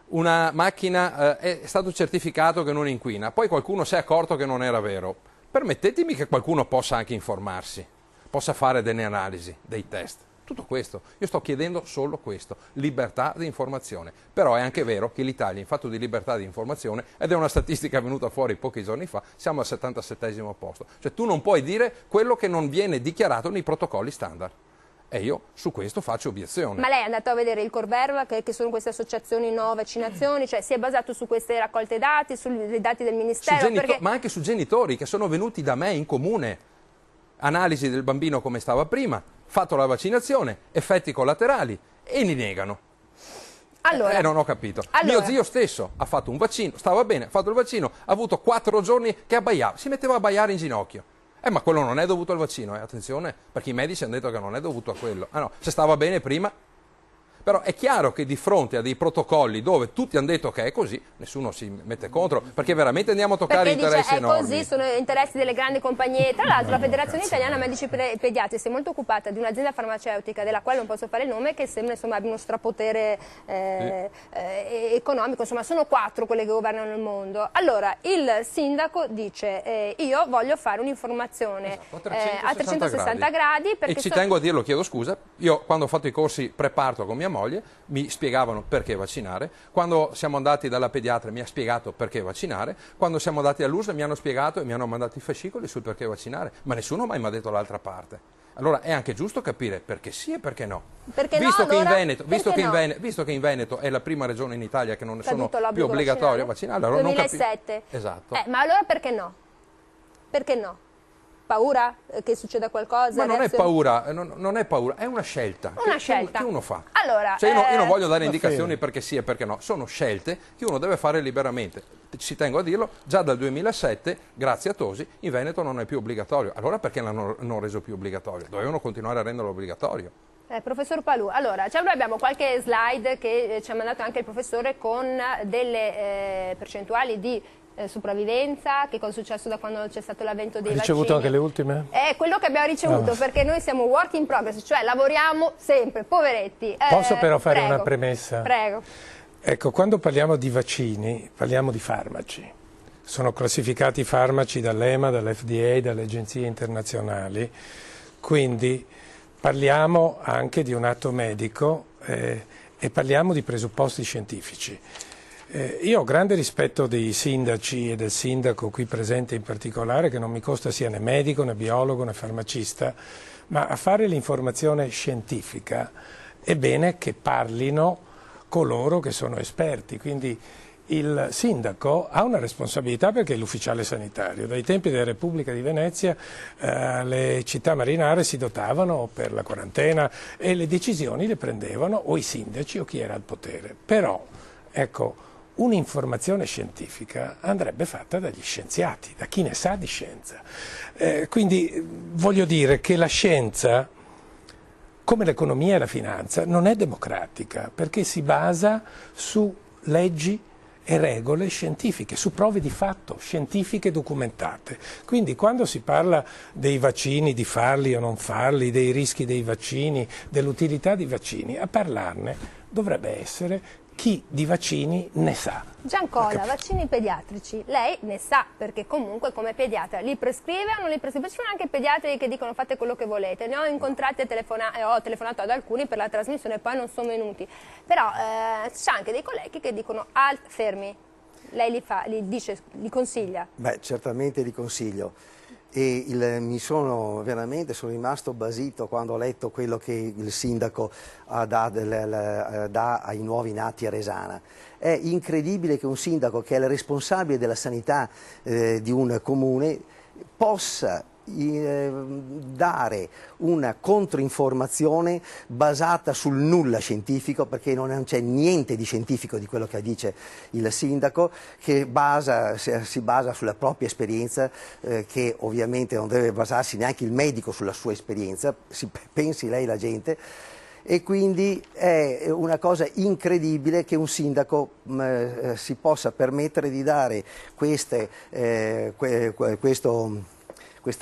Una macchina è stato certificato che non inquina, poi qualcuno si è accorto che non era vero. Permettetemi che qualcuno possa anche informarsi, possa fare delle analisi, dei test. Tutto questo. Io sto chiedendo solo questo, libertà di informazione. Però è anche vero che l'Italia in fatto di libertà di informazione, ed è una statistica venuta fuori pochi giorni fa, siamo al 77° posto. Cioè tu non puoi dire quello che non viene dichiarato nei protocolli standard. E io su questo faccio obiezione. Ma lei è andato a vedere il Corberva, che sono queste associazioni no vaccinazioni, cioè si è basato su queste raccolte dati, sui dati del Ministero? Ma anche su genitori che sono venuti da me in comune. Analisi del bambino come stava prima, fatto la vaccinazione, effetti collaterali, e li negano. Allora, non ho capito. Mio zio stesso ha fatto un vaccino, stava bene, ha fatto il vaccino, ha avuto 4 giorni che abbaiava, si metteva a abbaiare in ginocchio. Ma quello non è dovuto al vaccino, attenzione, perché i medici hanno detto che non è dovuto a quello. No, se stava bene prima... Però è chiaro che di fronte a dei protocolli dove tutti hanno detto che è così, nessuno si mette contro, perché veramente andiamo a toccare interessi enormi. Così, sono interessi delle grandi compagnie. Tra l'altro la Federazione Italiana Medici Pediatri si è molto occupata di un'azienda farmaceutica, della quale non posso fare il nome, che sembra abbia uno strapotere economico, insomma sono 4 quelle che governano il mondo. Allora, il sindaco dice, io voglio fare un'informazione a 360 gradi perché e ci tengo a dirlo, chiedo scusa, io quando ho fatto i corsi preparto con mia moglie, mi spiegavano perché vaccinare, quando siamo andati dalla pediatra mi ha spiegato perché vaccinare, quando siamo andati all'USL mi hanno spiegato e mi hanno mandato i fascicoli sul perché vaccinare, ma nessuno mai mi ha detto l'altra parte. Allora è anche giusto capire perché sì e perché no. Perché visto, no, che allora, visto che in Veneto è la prima regione in Italia che non sono più vaccinale. obbligatorie a vaccinare, allora 2007. Esatto. Ma allora perché no? Perché no? Paura che succeda qualcosa? Ma non è paura, non è paura, è una scelta. Che uno fa. Allora, cioè io non voglio dare indicazioni perché sì e perché no, sono scelte che uno deve fare liberamente. Ci tengo a dirlo, già dal 2007, grazie a Tosi, in Veneto non è più obbligatorio. Allora perché l'hanno reso più obbligatorio? Dovevano continuare a renderlo obbligatorio. Professor Palù, allora noi abbiamo qualche slide che ci ha mandato anche il professore con delle percentuali di sopravvivenza, che cosa è successo da quando c'è stato l'avvento dei vaccini. Ha ricevuto anche le ultime? È quello che abbiamo ricevuto, perché noi siamo work in progress, cioè lavoriamo sempre, poveretti. Posso però fare una premessa? Prego. Ecco, quando parliamo di vaccini, parliamo di farmaci. Sono classificati farmaci dall'EMA, dall'FDA, dalle agenzie internazionali, quindi parliamo anche di un atto medico e parliamo di presupposti scientifici. Io ho grande rispetto dei sindaci e del sindaco qui presente in particolare, che non mi consta sia né medico né biologo né farmacista, ma a fare l'informazione scientifica è bene che parlino coloro che sono esperti, quindi il sindaco ha una responsabilità perché è l'ufficiale sanitario. Dai tempi della Repubblica di Venezia le città marinare si dotavano per la quarantena e le decisioni le prendevano o i sindaci o chi era al potere. Però, ecco, un'informazione scientifica andrebbe fatta dagli scienziati, da chi ne sa di scienza. Quindi voglio dire che la scienza, come l'economia e la finanza, non è democratica perché si basa su leggi e regole scientifiche, su prove di fatto, scientifiche documentate. Quindi quando si parla dei vaccini, di farli o non farli, dei rischi dei vaccini, dell'utilità dei vaccini, a parlarne dovrebbe essere chi di vaccini ne sa. Giancola, vaccini pediatrici, lei ne sa perché comunque come pediatra li prescrive o non li prescrive? Ci sono anche pediatri che dicono fate quello che volete, ne ho incontrati e ho telefonato ad alcuni per la trasmissione e poi non sono venuti, però c'è anche dei colleghi che dicono fermi, lei li consiglia? Beh, certamente li consiglio. E sono rimasto basito quando ho letto quello che il sindaco dà ai nuovi nati a Resana. È incredibile che un sindaco che è il responsabile della sanità di un comune possa dare una controinformazione basata sul nulla scientifico, perché non c'è niente di scientifico di quello che dice il sindaco, che si basa sulla propria esperienza, che ovviamente non deve basarsi neanche il medico sulla sua esperienza, pensi lei la gente. E quindi è una cosa incredibile che un sindaco si possa permettere di dare questa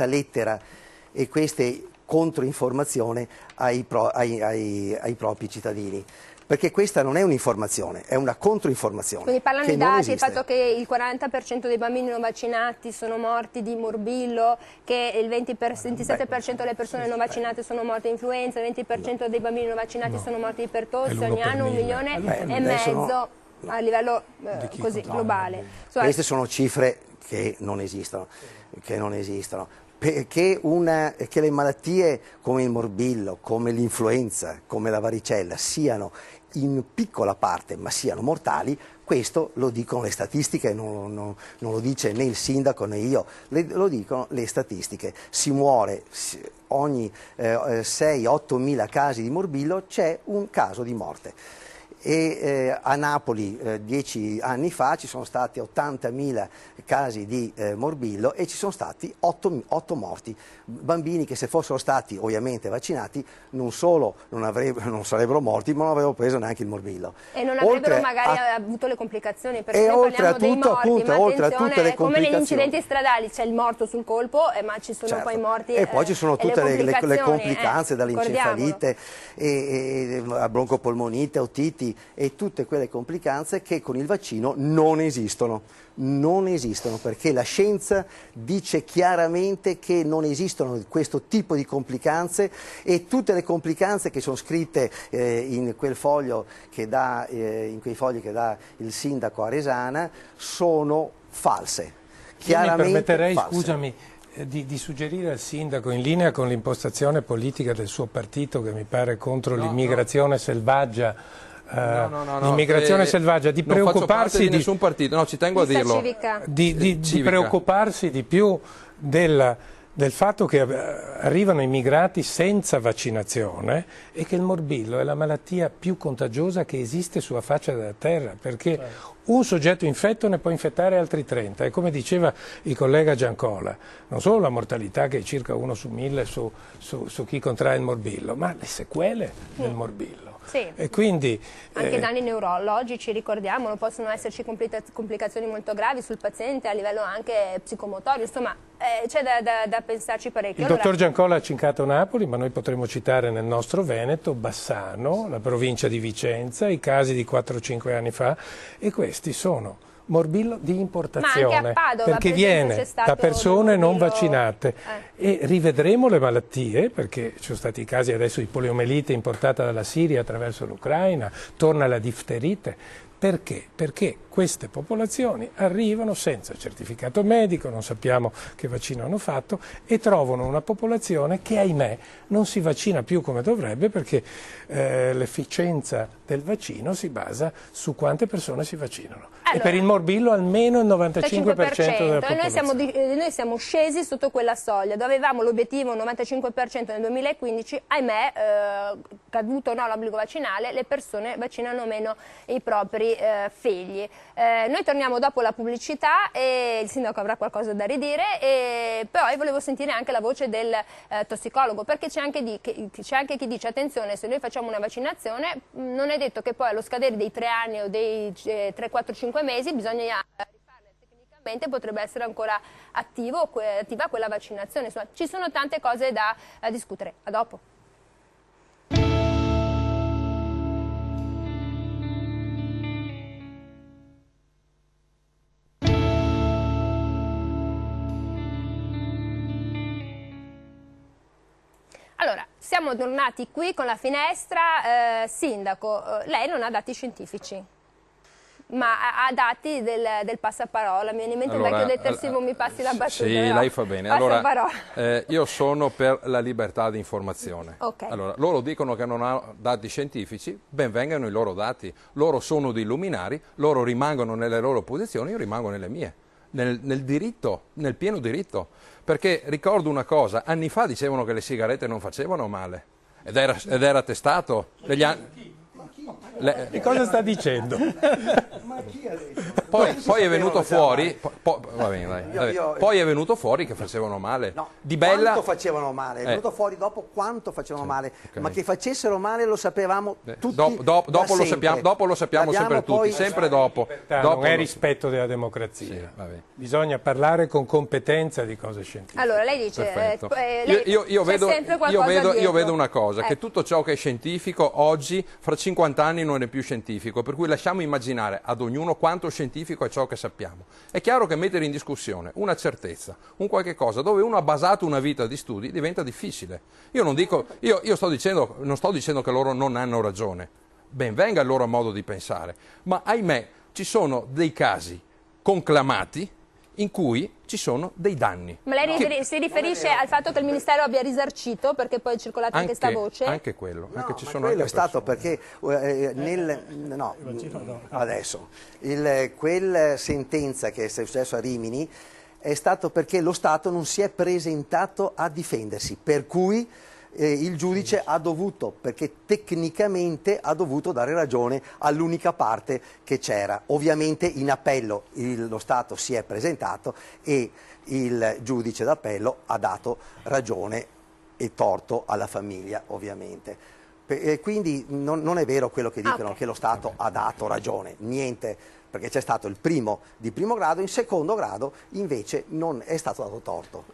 lettera e queste controinformazioni ai propri cittadini. Perché questa non è un'informazione, è una controinformazione. Quindi parlano i dati, il fatto che il 40% dei bambini non vaccinati sono morti di morbillo, che il 27% delle persone non vaccinate sono morte di influenza, il 20% dei bambini non vaccinati sono morti di pertosse, ogni anno 1,5 milioni a livello così globale. Queste sono cifre che non esistono. Che le malattie come il morbillo, come l'influenza, come la varicella siano in piccola parte ma siano mortali, questo lo dicono le statistiche, non lo dice né il sindaco né io, lo dicono le statistiche. Si muore ogni 6-8 mila casi di morbillo, c'è un caso di morte. E a Napoli 10 anni fa ci sono stati 80.000 casi di morbillo e ci sono stati 8 morti, bambini che se fossero stati ovviamente vaccinati non solo non sarebbero morti ma non avrebbero preso neanche il morbillo. E non avrebbero magari avuto le complicazioni, perché e noi parliamo dei morti, appunto, ma oltre a tutte le come negli incidenti stradali c'è il morto sul colpo, ma ci sono poi i morti e poi ci sono tutte le complicanze dall'encefalite a broncopolmonite, otiti e tutte quelle complicanze che con il vaccino non esistono, perché la scienza dice chiaramente che non esistono questo tipo di complicanze e tutte le complicanze che sono scritte in quei fogli che dà il sindaco a Resana sono false. Chiaramente mi permetterei, false. Scusami, di suggerire al sindaco, in linea con l'impostazione politica del suo partito che mi pare contro l'immigrazione selvaggia, l'immigrazione selvaggia, di preoccuparsi di nessun partito, no, ci tengo a dirlo, di preoccuparsi di più del fatto che arrivano immigrati senza vaccinazione e che il morbillo è la malattia più contagiosa che esiste sulla faccia della terra, perché un soggetto infetto ne può infettare altri 30 e come diceva il collega Giancola, non solo la mortalità che è circa 1 su 1000 su chi contrae il morbillo, ma le sequele del morbillo. Sì. E quindi, anche danni neurologici, ricordiamolo, possono esserci complicazioni molto gravi sul paziente a livello anche psicomotorio, insomma c'è da pensarci parecchio. Il dottor Giancola ha citato Napoli, ma noi potremmo citare nel nostro Veneto Bassano, la provincia di Vicenza, i casi di 4-5 anni fa, e questi sono morbillo di importazione, Ma anche a Padova, perché per esempio, c'è viene stato da persone del non morbillo. vaccinate. E rivedremo le malattie, perché ci sono stati i casi adesso di poliomelite importata dalla Siria attraverso l'Ucraina, torna la difterite. Perché? Perché queste popolazioni arrivano senza certificato medico, non sappiamo che vaccino hanno fatto, e trovano una popolazione che, ahimè, non si vaccina più come dovrebbe, perché l'efficienza del vaccino si basa su quante persone si vaccinano. Allora, e per il morbillo almeno il 95% della popolazione. Noi siamo scesi sotto quella soglia, dove avevamo l'obiettivo 95% nel 2015, ahimè, caduto l'obbligo vaccinale, le persone vaccinano meno i propri figli. Noi torniamo dopo la pubblicità e il sindaco avrà qualcosa da ridire, e poi volevo sentire anche la voce del tossicologo, perché c'è anche chi dice attenzione, se noi facciamo una vaccinazione non è detto che poi allo scadere dei 3 anni o dei 3, 4, 5 mesi bisogna rifarne tecnicamente, potrebbe essere ancora attiva quella vaccinazione. Insomma, ci sono tante cose da discutere. A dopo. Allora, siamo tornati qui con la finestra. Sindaco, lei non ha dati scientifici, ma ha dati del passaparola. Mi viene in mente il vecchio detersivo, mi passi la battuta. Sì, lei fa bene. Allora, io sono per la libertà di informazione. Okay. Allora, loro dicono che non hanno dati scientifici, ben vengano i loro dati. Loro sono dei luminari, loro rimangono nelle loro posizioni, io rimango nelle mie. Nel diritto, nel pieno diritto, perché ricordo una cosa, anni fa dicevano che le sigarette non facevano male ed era testato Che cosa sta dicendo? Poi è venuto fuori va bene, dai. Poi è venuto fuori che facevano male. No, Di Bella quanto facevano male, è venuto fuori dopo quanto facevano male, okay. Ma che facessero male lo sapevamo tutti. Dopo lo sappiamo sempre tutti, sempre dopo. Non è rispetto della democrazia. Sì, bisogna parlare con competenza di cose scientifiche. Allora, lei dice io vedo una cosa, che tutto ciò che è scientifico oggi fra 50 anni non è più scientifico, per cui lasciamo immaginare ad ognuno quanto scientifico è ciò che sappiamo. È chiaro che mettere in discussione una certezza, un qualche cosa dove uno ha basato una vita di studi diventa difficile. Io non sto dicendo che loro non hanno ragione, ben venga il loro modo di pensare, ma ahimè ci sono dei casi conclamati in cui ci sono dei danni. Ma lei si riferisce al fatto che il Ministero abbia risarcito, perché poi è circolata anche questa voce? Anche quello. No, anche ci sono quello anche è stato perché quella sentenza che è successa a Rimini è stato perché lo Stato non si è presentato a difendersi, per cui il giudice ha dovuto, perché tecnicamente ha dovuto dare ragione all'unica parte che c'era. Ovviamente in appello lo Stato si è presentato e il giudice d'appello ha dato ragione e torto alla famiglia, ovviamente. Quindi non è vero quello che dicono, che lo Stato ha dato ragione, niente, perché c'è stato il primo di primo grado, in secondo grado invece non è stato dato torto.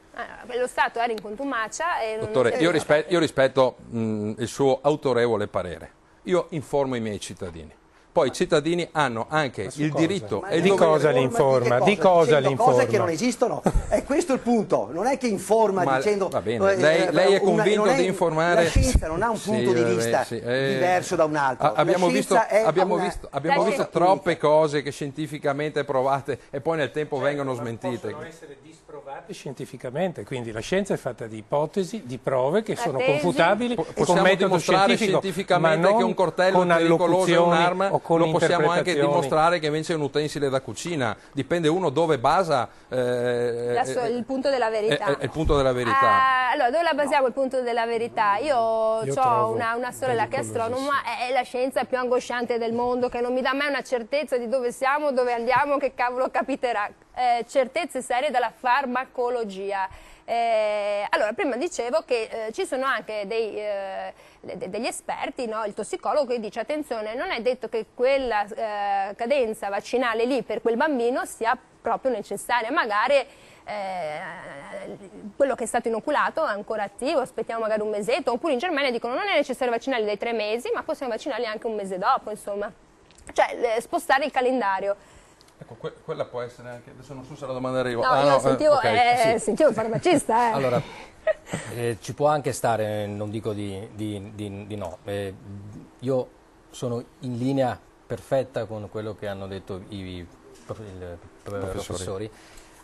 Lo Stato era in contumacia e Dottore, io rispetto il suo autorevole parere. Io informo i miei cittadini. Poi i cittadini hanno anche il diritto e il dovere. Cosa li informa? Di cosa li informa? Cose che non esistono. È questo il punto. Non è che informa dicendo... Va bene, lei è convinto di informare... La scienza non ha un punto di vista diverso da un altro. Abbiamo visto troppe cose che scientificamente provate e poi nel tempo vengono smentite. Possono essere disprovate scientificamente, quindi la scienza è fatta di ipotesi, di prove che sono confutabili con metodo scientifico, ma non che un coltello con è pericoloso è allucuzioni un'arma. Lo possiamo anche dimostrare che invece è un utensile da cucina, dipende uno dove basa il punto della verità. Il punto della verità. Allora, dove la basiamo il punto della verità? Io ho una sorella che è astronoma, è la scienza più angosciante del mondo, che non mi dà mai una certezza di dove siamo, dove andiamo, che cavolo capiterà. Certezze serie dalla farmacologia. Allora, prima dicevo che ci sono anche degli esperti, no? Il tossicologo che dice attenzione, non è detto che quella cadenza vaccinale lì per quel bambino sia proprio necessaria, magari quello che è stato inoculato è ancora attivo, aspettiamo magari un mesetto, oppure in Germania dicono non è necessario vaccinarli dai 3 mesi, ma possiamo vaccinarli anche un mese dopo, insomma, cioè spostare il calendario. Ecco, quella può essere anche, adesso non so se la domanda arriva. No, io sentivo, okay. sentivo il farmacista. Allora, ci può anche stare, non dico di no. Io sono in linea perfetta con quello che hanno detto i professori,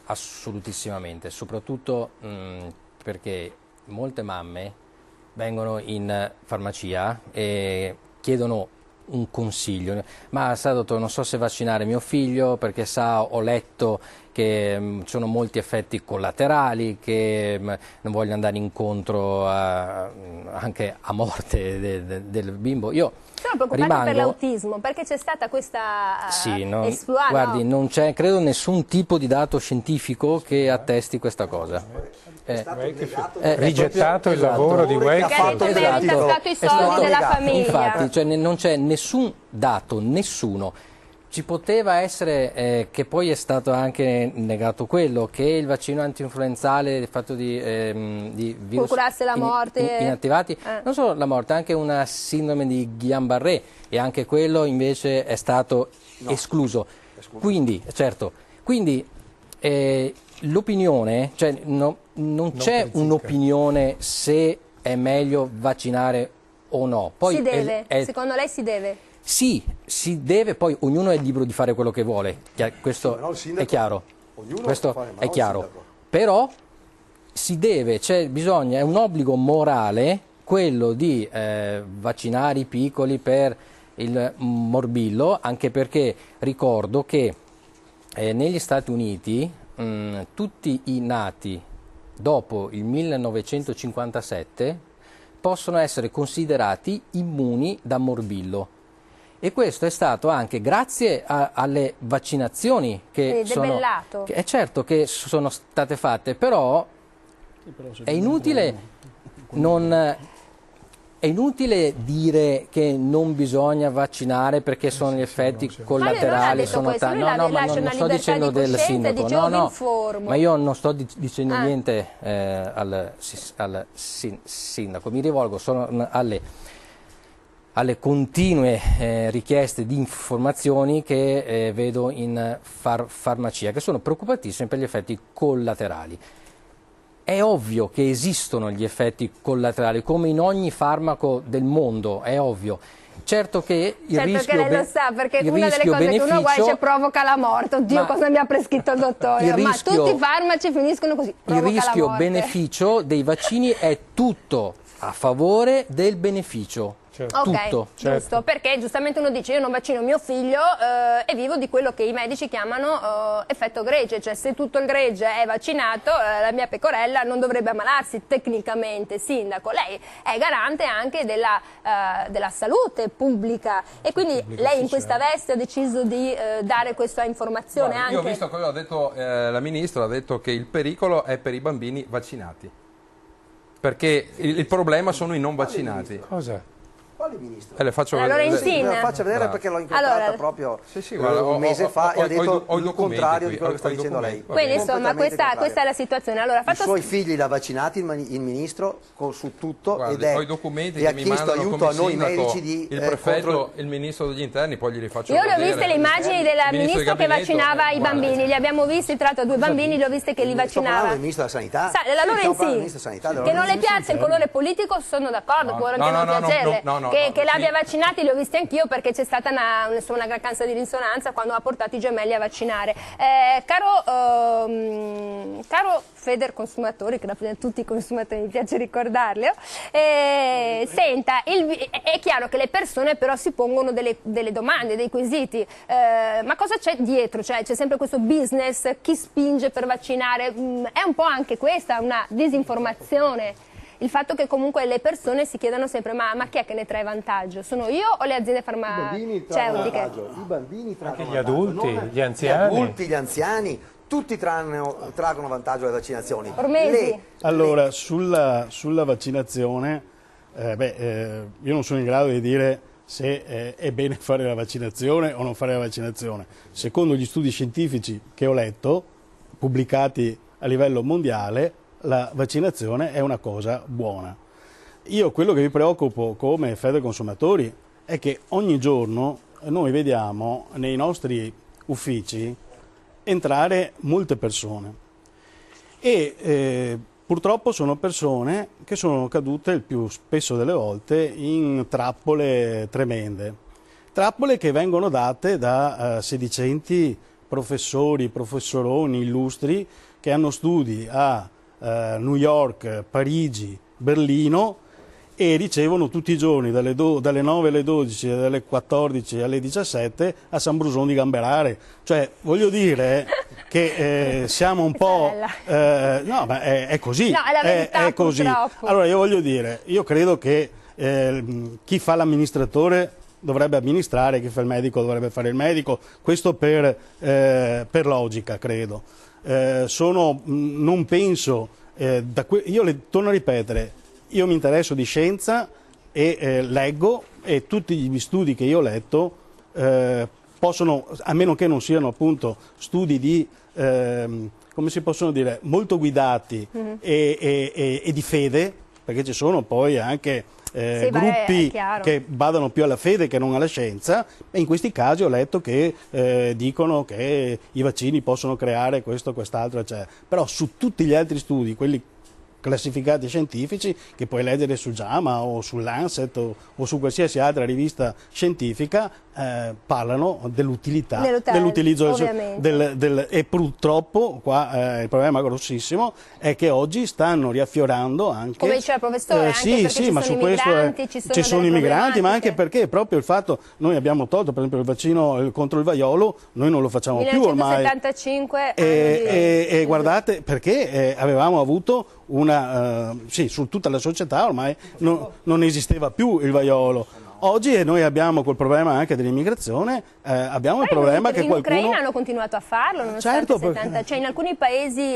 assolutissimamente, soprattutto perché molte mamme vengono in farmacia e chiedono un consiglio, ma sa dottore, non so se vaccinare mio figlio perché ho letto che ci sono molti effetti collaterali, che non voglio andare incontro anche a morte del bimbo. Io sono preoccupati per l'autismo, perché c'è stata questa esplorazione. Guardi, non c'è, credo, nessun tipo di dato scientifico che attesti questa cosa. Rigettato il lavoro di Weck, che ha intascato i soldi della famiglia. Infatti, cioè, non c'è nessun dato, nessuno. Ci poteva essere, che poi è stato anche negato quello, che il vaccino antinfluenzale, il fatto di virus procurasse la morte. Inattivati, non solo la morte, anche una sindrome di Guillain-Barré, e anche quello invece è stato escluso. Quindi, certo, l'opinione, cioè non c'è un'opinione se è meglio vaccinare o no. Poi si deve, secondo lei si deve? Sì, si deve, poi ognuno è libero di fare quello che vuole, questo è chiaro, però si deve, è un obbligo morale quello di vaccinare i piccoli per il morbillo, anche perché ricordo che negli Stati Uniti tutti i nati dopo il 1957 possono essere considerati immuni da morbillo. E questo è stato anche grazie alle vaccinazioni che sono state fatte, però è inutile dire che non bisogna vaccinare perché sono gli effetti collaterali, sono tanti. No, ma non sto dicendo del sindaco, ma io non sto dicendo niente al sindaco, mi rivolgo solo alle continue richieste di informazioni che vedo in farmacia, che sono preoccupatissime per gli effetti collaterali. È ovvio che esistono gli effetti collaterali, come in ogni farmaco del mondo, è ovvio. Certo che il rischio... Certo che lei lo sa, perché una delle cose che uno guarda provoca la morte. Oddio, cosa mi ha prescritto il dottore? Ma tutti i farmaci finiscono così, il rischio-beneficio dei vaccini è tutto a favore del beneficio. Ok, giusto, perché giustamente uno dice io non vaccino mio figlio e vivo di quello che i medici chiamano effetto gregge, cioè se tutto il gregge è vaccinato la mia pecorella non dovrebbe ammalarsi tecnicamente, sindaco. Lei è garante anche della salute pubblica e quindi lei in questa veste ha deciso di dare questa informazione. Guarda, io ho visto quello che ha detto la Ministra, ha detto che il pericolo è per i bambini vaccinati, perché il problema sono i non vaccinati. Cosa? Quale ministro? Le faccio allora vedere. Me la faccio vedere perché l'ho incontrata proprio un mese fa e ha detto il contrario di quello che sta dicendo lei. Quindi insomma questa è la situazione. Allora, i suoi figli l'ha vaccinati il ministro su tutto. Guardi, ed ho i documenti e che ha mi chiesto mandano aiuto come a noi sindaco, medici di il prefetto, il ministro degli interni, poi glieli faccio io vedere. le ho viste le immagini del ministro che vaccinava i bambini, li abbiamo visti, tra l'altro 2 bambini, li ho viste che li vaccinava. Il ministro della sanità? La Lorenzi, che non le piace il colore politico, sono d'accordo, può anche non piacerle, che l'abbia vaccinati li ho visti anch'io perché c'è stata una gracanza di risonanza quando ha portato i gemelli a vaccinare. Caro Feder consumatori, che rappresenta tutti i consumatori, mi piace ricordarlo, senta, è chiaro che le persone però si pongono delle domande, dei quesiti, ma cosa c'è dietro? Cioè, c'è sempre questo business, chi spinge per vaccinare, è un po' anche questa una disinformazione. Il fatto che comunque le persone si chiedano sempre ma chi è che ne trae vantaggio? Sono io o le aziende farmaceutiche? I bambini traggono anche gli adulti, gli anziani. Gli adulti, gli anziani, tutti traggono vantaggio dalle vaccinazioni. Ormesi. Allora, sulla vaccinazione, io non sono in grado di dire se è bene fare la vaccinazione o non fare la vaccinazione. Secondo gli studi scientifici che ho letto, pubblicati a livello mondiale, la vaccinazione è una cosa buona. Io quello che mi preoccupo come Federconsumatori è che ogni giorno noi vediamo nei nostri uffici entrare molte persone e purtroppo sono persone che sono cadute il più spesso delle volte in trappole tremende, trappole che vengono date da sedicenti professori, professoroni illustri che hanno studi a New York, Parigi, Berlino e ricevono tutti i giorni dalle 9 alle 12 e dalle 14 alle 17 a San Bruson di Gamberare. Cioè, voglio dire che siamo un po'... no, ma è così. No, è la verità, è così. purtroppo. Allora, io voglio dire, io credo che chi fa l'amministratore dovrebbe amministrare, chi fa il medico dovrebbe fare il medico, questo per logica, credo. Non penso, io torno a ripetere, io mi interesso di scienza e leggo, e tutti gli studi che io ho letto possono, a meno che non siano appunto studi di, come si possono dire, molto guidati e di fede, perché ci sono poi anche sì, gruppi che badano più alla fede che non alla scienza, e in questi casi ho letto che dicono che i vaccini possono creare questo, quest'altro, eccetera. Però su tutti gli altri studi, quelli classificati scientifici, che puoi leggere su JAMA o su Lancet o su qualsiasi altra rivista scientifica, parlano dell'utilità dell'utilizzo e purtroppo qua il problema grossissimo è che oggi stanno riaffiorando anche, come diceva il professore, anche sì, perché sì, ma su questo ci sono i migranti, ma anche perché proprio il fatto, noi abbiamo tolto per esempio il vaccino contro il vaiolo, noi non lo facciamo più ormai, 1975 e guardate perché avevamo avuto sì, su tutta la società ormai non esisteva più il vaiolo. Oggi noi abbiamo quel problema anche dell'immigrazione, abbiamo il problema che qualcuno... In Ucraina hanno continuato a farlo, nonostante cioè in alcuni paesi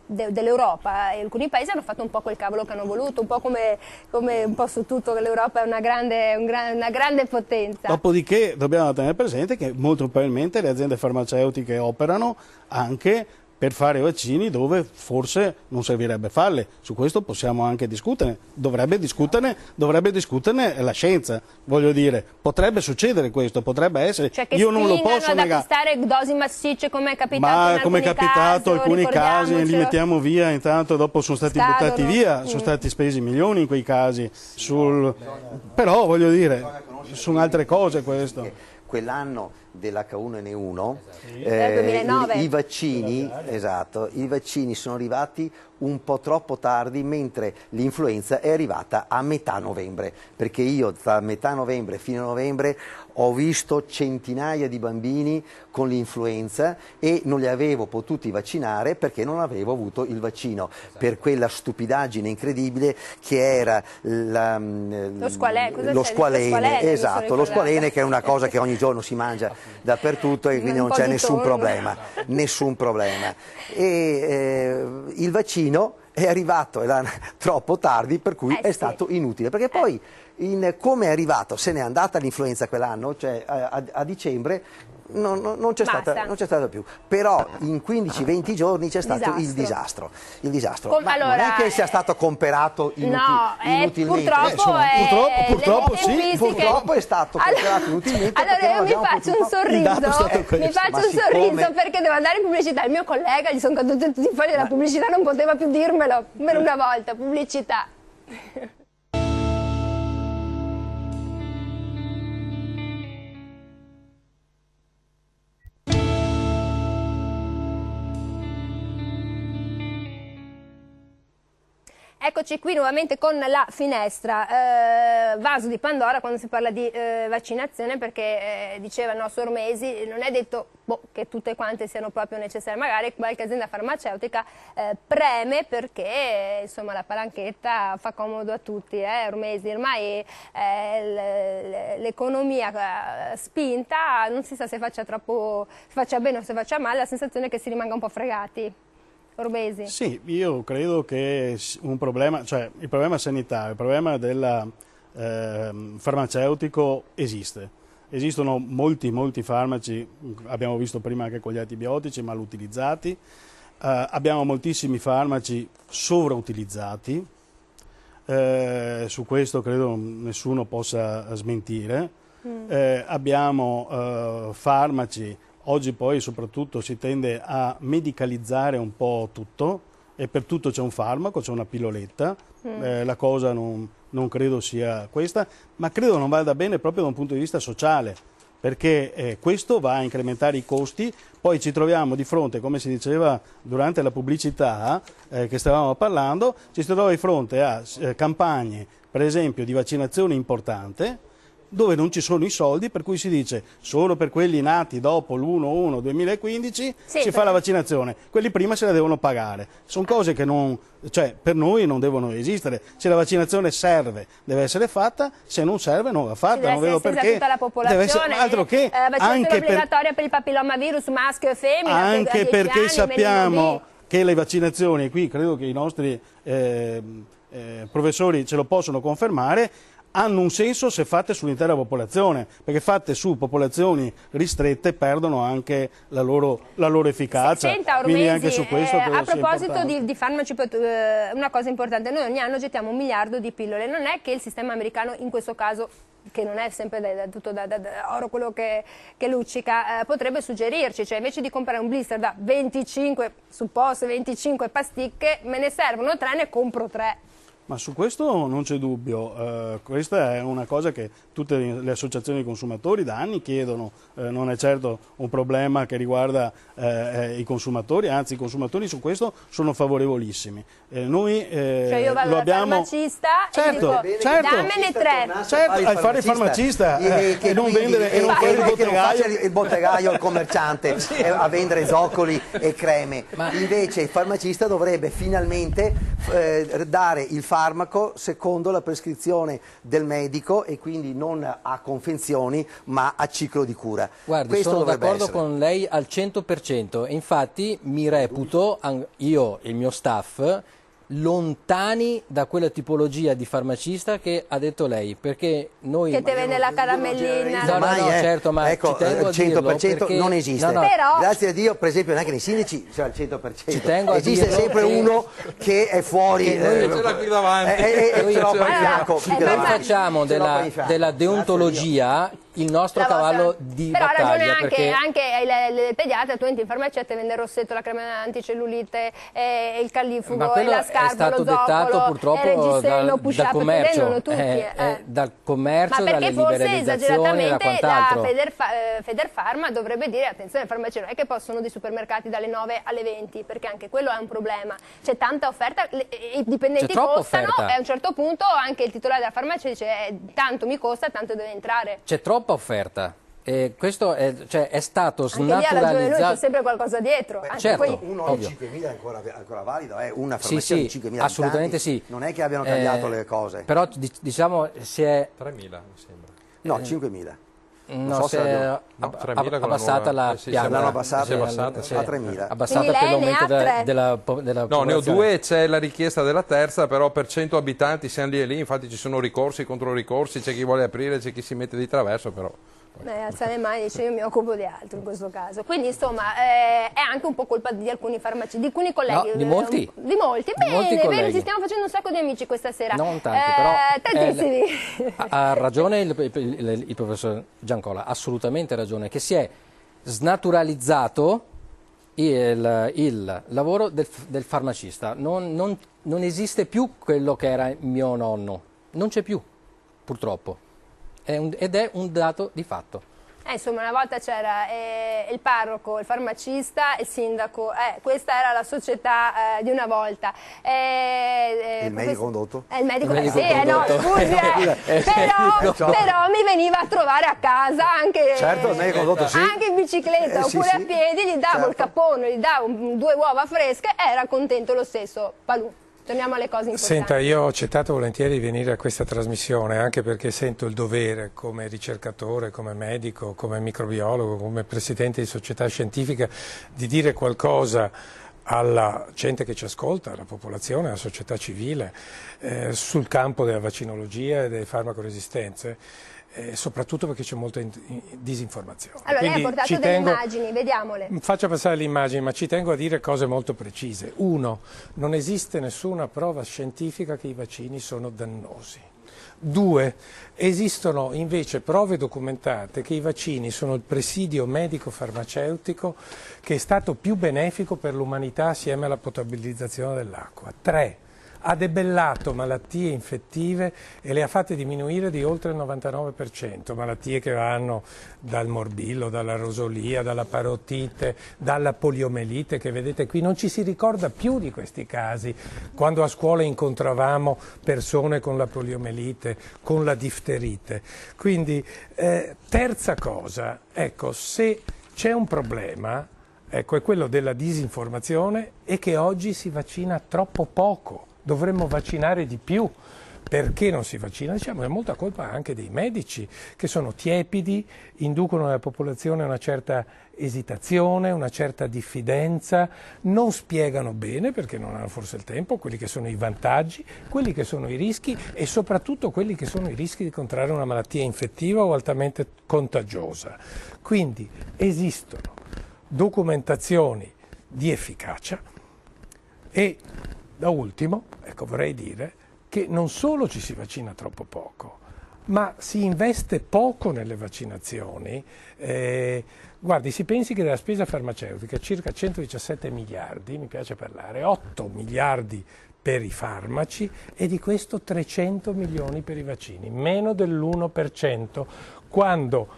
dell'Europa, alcuni paesi hanno fatto un po' quel cavolo che hanno voluto, un po' come un po' su tutto, che l'Europa è una grande potenza. Dopodiché dobbiamo tenere presente che molto probabilmente le aziende farmaceutiche operano anche per fare vaccini dove forse non servirebbe farle. Su questo possiamo anche discutere, dovrebbe discuterne la scienza, voglio dire, potrebbe succedere questo, potrebbe essere, cioè che io non lo posso ad negare. acquistare dosi massicce come è capitato ma in come è capitato in alcuni casi li mettiamo via, intanto dopo sono stati buttati via, sono stati spesi milioni in quei casi, però voglio dire, sono altre cose questo. Quell'anno dell'H1N1 i vaccini sono arrivati un po' troppo tardi, mentre l'influenza è arrivata a metà novembre, perché io tra metà novembre e fine novembre ho visto centinaia di bambini con l'influenza e non li avevo potuti vaccinare perché non avevo avuto il vaccino, per quella stupidaggine incredibile che era lo squalene, esatto, lo squalene, che è una cosa che ogni giorno si mangia dappertutto e quindi non c'è nessun problema. E il vaccino è arrivato troppo tardi, per cui è stato inutile, perché poi come è arrivato, se n'è andata l'influenza quell'anno, cioè a dicembre non c'è stata più, però in 15-20 giorni c'è stato il disastro. Ma allora, non è che sia stato comperato inutilmente. Purtroppo è stato comperato inutilmente. Allora io mi faccio un sorriso perché devo andare in pubblicità, il mio collega gli sono caduti tutti i fogli della pubblicità, non poteva più dirmelo per una volta, pubblicità. Eccoci qui nuovamente con la finestra, vaso di Pandora quando si parla di vaccinazione, perché diceva il nostro Ormesi, non è detto che tutte quante siano proprio necessarie, magari qualche azienda farmaceutica preme perché insomma la palanchetta fa comodo a tutti, Ormesi, ormai l'economia spinta, non si sa se faccia bene o se faccia male, la sensazione è che si rimanga un po' fregati. Ormesi. Sì, io credo che un problema, cioè il problema sanitario, il problema del farmaceutico esiste. Esistono molti farmaci, abbiamo visto prima anche con gli antibiotici, mal utilizzati. Abbiamo moltissimi farmaci sovrautilizzati. Su questo credo nessuno possa smentire. Abbiamo farmaci oggi poi soprattutto si tende a medicalizzare un po' tutto e per tutto c'è un farmaco, c'è una pilloletta, la cosa non credo sia questa, ma credo non vada bene proprio da un punto di vista sociale, perché questo va a incrementare i costi, poi ci troviamo di fronte, come si diceva durante la pubblicità che stavamo parlando, ci si trova di fronte a campagne, per esempio, di vaccinazione importante, dove non ci sono i soldi, per cui si dice solo per quelli nati dopo l'1/1/2015 si fa la vaccinazione, quelli prima se la devono pagare. Sono cose che per noi non devono esistere. Se la vaccinazione serve deve essere fatta, se non serve non va fatta, non vedo perché. Tutta la popolazione, deve essere altro che anche obbligatoria per il papillomavirus maschio e femmina, anche perché sappiamo che le vaccinazioni, e qui credo che i nostri professori ce lo possono confermare, hanno un senso se fatte sull'intera popolazione, perché fatte su popolazioni ristrette perdono anche la loro efficacia. Senta, quindi Ormesi, anche su questo a proposito di farmaci, una cosa importante, noi ogni anno gettiamo 1 miliardo di pillole, non è che il sistema americano in questo caso, che non è sempre tutto da oro quello che luccica, potrebbe suggerirci, cioè invece di comprare un blister da 25, supposte 25 pasticche, me ne servono 3, ne compro 3. Ma su questo non c'è dubbio, questa è una cosa che tutte le associazioni di consumatori da anni chiedono, non è certo un problema che riguarda i consumatori, anzi i consumatori su questo sono favorevolissimi. Noi cioè io vado dal farmacista e dico dammene 3. Certo, al fare il farmacista e non vendere e non fare il bottegaio. Il bottegaio, il commerciante a vendere zoccoli e creme. Invece il farmacista dovrebbe finalmente dare il farmaco secondo la prescrizione del medico e quindi non a confezioni ma a ciclo di cura. Guardi, questo sono d'accordo essere. con lei al 100%, infatti mi reputo, io e il mio staff, lontani da quella tipologia di farmacista che ha detto lei, perché noi... Che te vende la caramellina. No, certo, ma ecco, ci tengo a il 100% perché... non esiste. No. Però... Grazie a Dio, per esempio, neanche nei sindaci c'è il 100%. Ci tengo a esiste sempre uno che è fuori. Ce l'ha qui davanti. Ce l'ho qua in fianco. Noi facciamo della deontologia il nostro cavallo di però battaglia. Ha ragione perché... anche il pediatra, tu entri in farmacia e te vende il rossetto, la crema anticellulite, il callifugo, la scarpa, è stato lo zoccolo, dettato purtroppo dal commercio, dal commercio, ma dalle perché forse liberalizzazioni e da quant'altro. Federfarma dovrebbe dire attenzione, le farmacie non è che possono di supermercati dalle 9 alle 20, perché anche quello è un problema, c'è tanta offerta, i dipendenti costano e a un certo punto anche il titolare della farmacia dice tanto mi costa, tanto deve entrare. C'è troppa offerta. Questo è stato anche snaturalizzato. C'è sempre qualcosa dietro. Certo, poi... uno di 5.000 è ancora valido, una farmacia di 5.000 assolutamente abitanti. sì. Non è che abbiano cambiato le cose. Però diciamo si è 3.000 mi sembra. No, 5.000. No, si è abbassata la piana. L'hanno abbassata a 3.000. Quindi Abbassata per l'aumento della No, popolazione. ne ho 2, c'è la richiesta della terza, però per 100 abitanti siamo lì e lì, infatti ci sono ricorsi contro ricorsi, c'è chi vuole aprire, c'è chi si mette di traverso, però... alza le mani e dice io mi occupo di altro in questo caso, quindi insomma è anche un po' colpa di alcuni farmaci, di alcuni colleghi, no, di molti bene, ci stiamo facendo un sacco di amici questa sera, non tanti, però tantissimi. Ha ragione il professor Giancola, assolutamente ragione, che si è snaturalizzato il lavoro del farmacista, non esiste più quello che era mio nonno, non c'è più purtroppo. Ed è un dato di fatto. Insomma, una volta c'era il parroco, il farmacista e il sindaco, questa era la società di una volta. Il medico condotto? Il medico condotto. No, scusi, però mi veniva a trovare a casa anche, certo, il medico condotto, sì. Anche in bicicletta oppure a piedi, gli davo il cappone, gli davo 2 uova fresche e era contento lo stesso. Palù. Torniamo alle cose importanti. Senta, io ho accettato volentieri di venire a questa trasmissione anche perché sento il dovere come ricercatore, come medico, come microbiologo, come presidente di società scientifica di dire qualcosa alla gente che ci ascolta, alla popolazione, alla società civile sul campo della vaccinologia e delle farmacoresistenze. Soprattutto perché c'è molta disinformazione. Allora, quindi lei ha portato delle immagini, vediamole. Faccia passare le immagini, ma ci tengo a dire cose molto precise. 1. Non esiste nessuna prova scientifica che i vaccini sono dannosi. 2. Esistono invece prove documentate che i vaccini sono il presidio medico-farmaceutico che è stato più benefico per l'umanità assieme alla potabilizzazione dell'acqua. 3. Ha debellato malattie infettive e le ha fatte diminuire di oltre il 99%, malattie che vanno dal morbillo, dalla rosolia, dalla parotite, dalla poliomelite, che vedete qui. Non ci si ricorda più di questi casi, quando a scuola incontravamo persone con la poliomelite, con la difterite. Quindi, terza cosa, ecco, se c'è un problema, ecco, è quello della disinformazione e che oggi si vaccina troppo poco. Dovremmo vaccinare di più. Perché non si vaccina? Diciamo che è molta colpa anche dei medici, che sono tiepidi, inducono nella popolazione una certa esitazione, una certa diffidenza, non spiegano bene, perché non hanno forse il tempo, quelli che sono i vantaggi, quelli che sono i rischi e soprattutto quelli che sono i rischi di contrarre una malattia infettiva o altamente contagiosa. Quindi esistono documentazioni di efficacia e, da ultimo, ecco, vorrei dire che non solo ci si vaccina troppo poco, ma si investe poco nelle vaccinazioni. Guardi, si pensi che della spesa farmaceutica circa 117 miliardi, mi piace parlare, 8 miliardi per i farmaci e di questo 300 milioni per i vaccini, meno dell'1%, quando